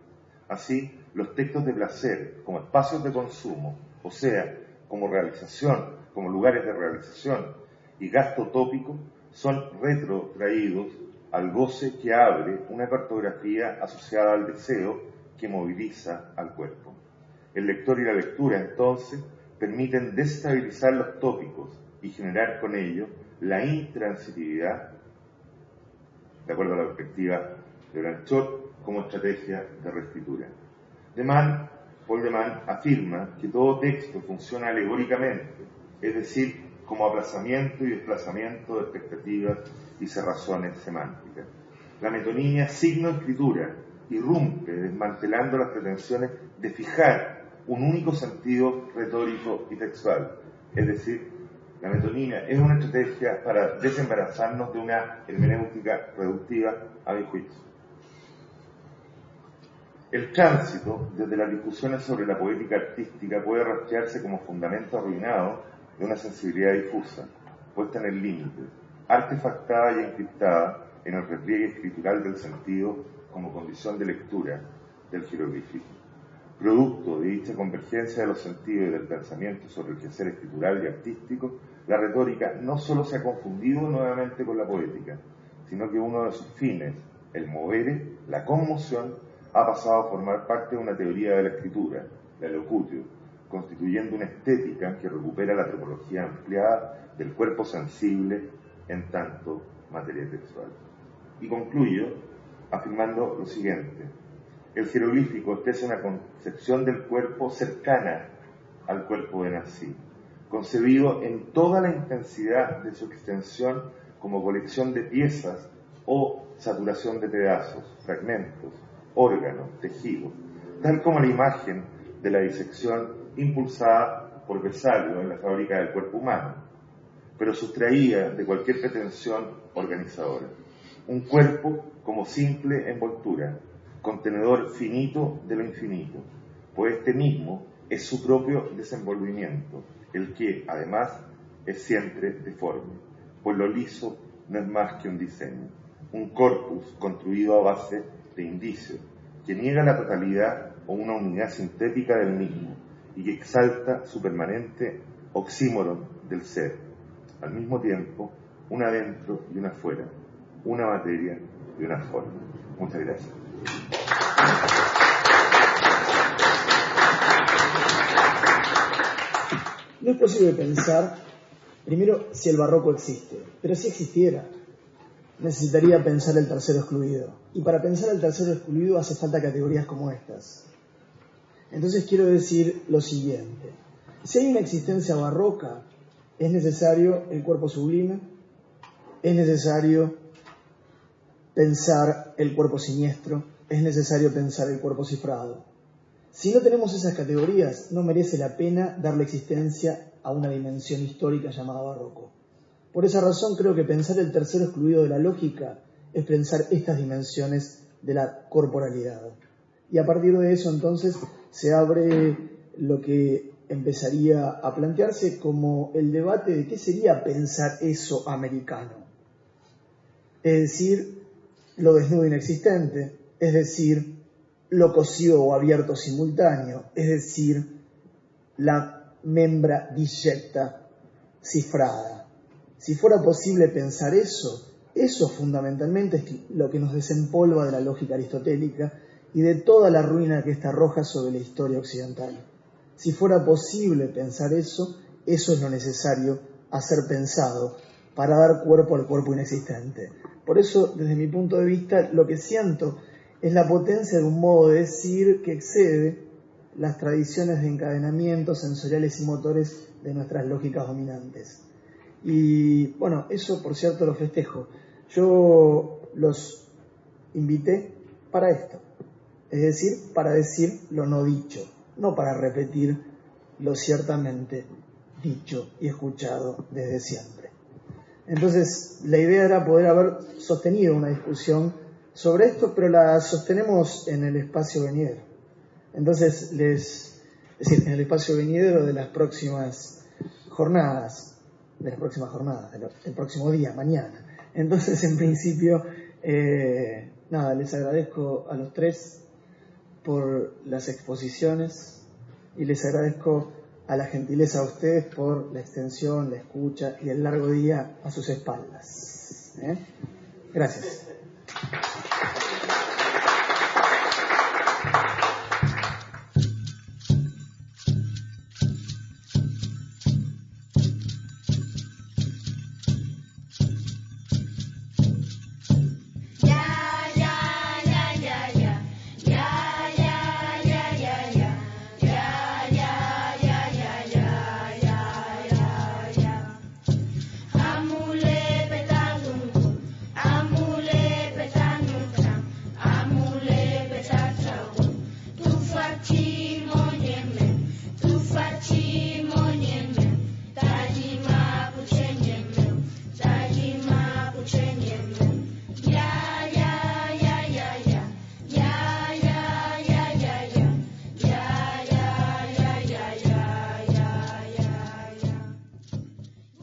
D: Así, los textos de placer como espacios de consumo, o sea, como realización, como lugares de realización y gasto tópico, son retrotraídos al goce que abre una cartografía asociada al deseo que moviliza al cuerpo. El lector y la lectura, entonces, permiten desestabilizar los tópicos y generar con ello la intransitividad, de acuerdo a la perspectiva de Blanchot, como estrategia de reescritura. Paul de Man afirma que todo texto funciona alegóricamente, es decir, como aplazamiento y desplazamiento de expectativas y cerrazones semánticas. La metonimia signo-escritura irrumpe desmantelando las pretensiones de fijar un único sentido retórico y textual. Es decir, la metonimia es una estrategia para desembarazarnos de una hermenéutica reductiva, a mi juicio. El tránsito desde las discusiones sobre la poética artística puede rastrearse como fundamento arruinado de una sensibilidad difusa, puesta en el límite, artefactada y encriptada en el repliegue escritural del sentido como condición de lectura del jeroglífico. Producto de dicha convergencia de los sentidos y del pensamiento sobre el quehacer escritural y artístico, la retórica no solo se ha confundido nuevamente con la poética, sino que uno de sus fines, el movere, la conmoción, ha pasado a formar parte de una teoría de la escritura, la locutio, constituyendo una estética que recupera la topología ampliada del cuerpo sensible en tanto materia textual. Y concluyo afirmando lo siguiente: el jeroglífico expresa una concepción del cuerpo cercana al cuerpo de Nassim, concebido en toda la intensidad de su extensión como colección de piezas o saturación de pedazos, fragmentos, órganos, tejidos, tal como la imagen de la disección impulsada por Vesalio en la fábrica del cuerpo humano, pero sustraída de cualquier pretensión organizadora. Un cuerpo como simple envoltura, contenedor finito de lo infinito, pues este mismo es su propio desenvolvimiento, el que, además, es siempre deforme, pues lo liso no es más que un diseño, un corpus construido a base de indicios, que niega la totalidad o una unidad sintética del mismo, y que exalta su permanente oxímoron del ser, al mismo tiempo, una dentro y una fuera, una materia y una forma. Muchas gracias.
A: No es posible pensar, primero, si el barroco existe, pero si existiera, necesitaría pensar el tercero excluido. Y para pensar el tercero excluido hace falta categorías como estas. Entonces quiero decir lo siguiente: si hay una existencia barroca, es necesario el cuerpo sublime, es necesario pensar el cuerpo siniestro, es necesario pensar el cuerpo cifrado. Si no tenemos esas categorías, no merece la pena darle existencia a una dimensión histórica llamada barroco. Por esa razón creo que pensar el tercero excluido de la lógica es pensar estas dimensiones de la corporalidad. Y a partir de eso entonces se abre lo que empezaría a plantearse como el debate de qué sería pensar eso americano. Es decir, lo desnudo inexistente, es decir, lo cosido o abierto simultáneo, es decir, la membra disjecta cifrada. Si fuera posible pensar eso fundamentalmente es lo que nos desempolva de la lógica aristotélica y de toda la ruina que está arroja sobre la historia occidental. Si fuera posible pensar eso es lo necesario a ser pensado para dar cuerpo al cuerpo inexistente. Por eso, desde mi punto de vista, lo que siento es la potencia de un modo de decir que excede las tradiciones de encadenamientos sensoriales y motores de nuestras lógicas dominantes. Y bueno, eso por cierto lo festejo. Yo los invité para esto, es decir, para decir lo no dicho, no para repetir lo ciertamente dicho y escuchado desde siempre. Entonces, la idea era poder haber sostenido una discusión sobre esto, pero la sostenemos en el espacio venidero. Entonces, en el espacio venidero de las próximas jornadas, el próximo día, mañana. Entonces, en principio, les agradezco a los tres por las exposiciones y les agradezco a la gentileza de ustedes por la extensión, la escucha y el largo día a sus espaldas. Gracias.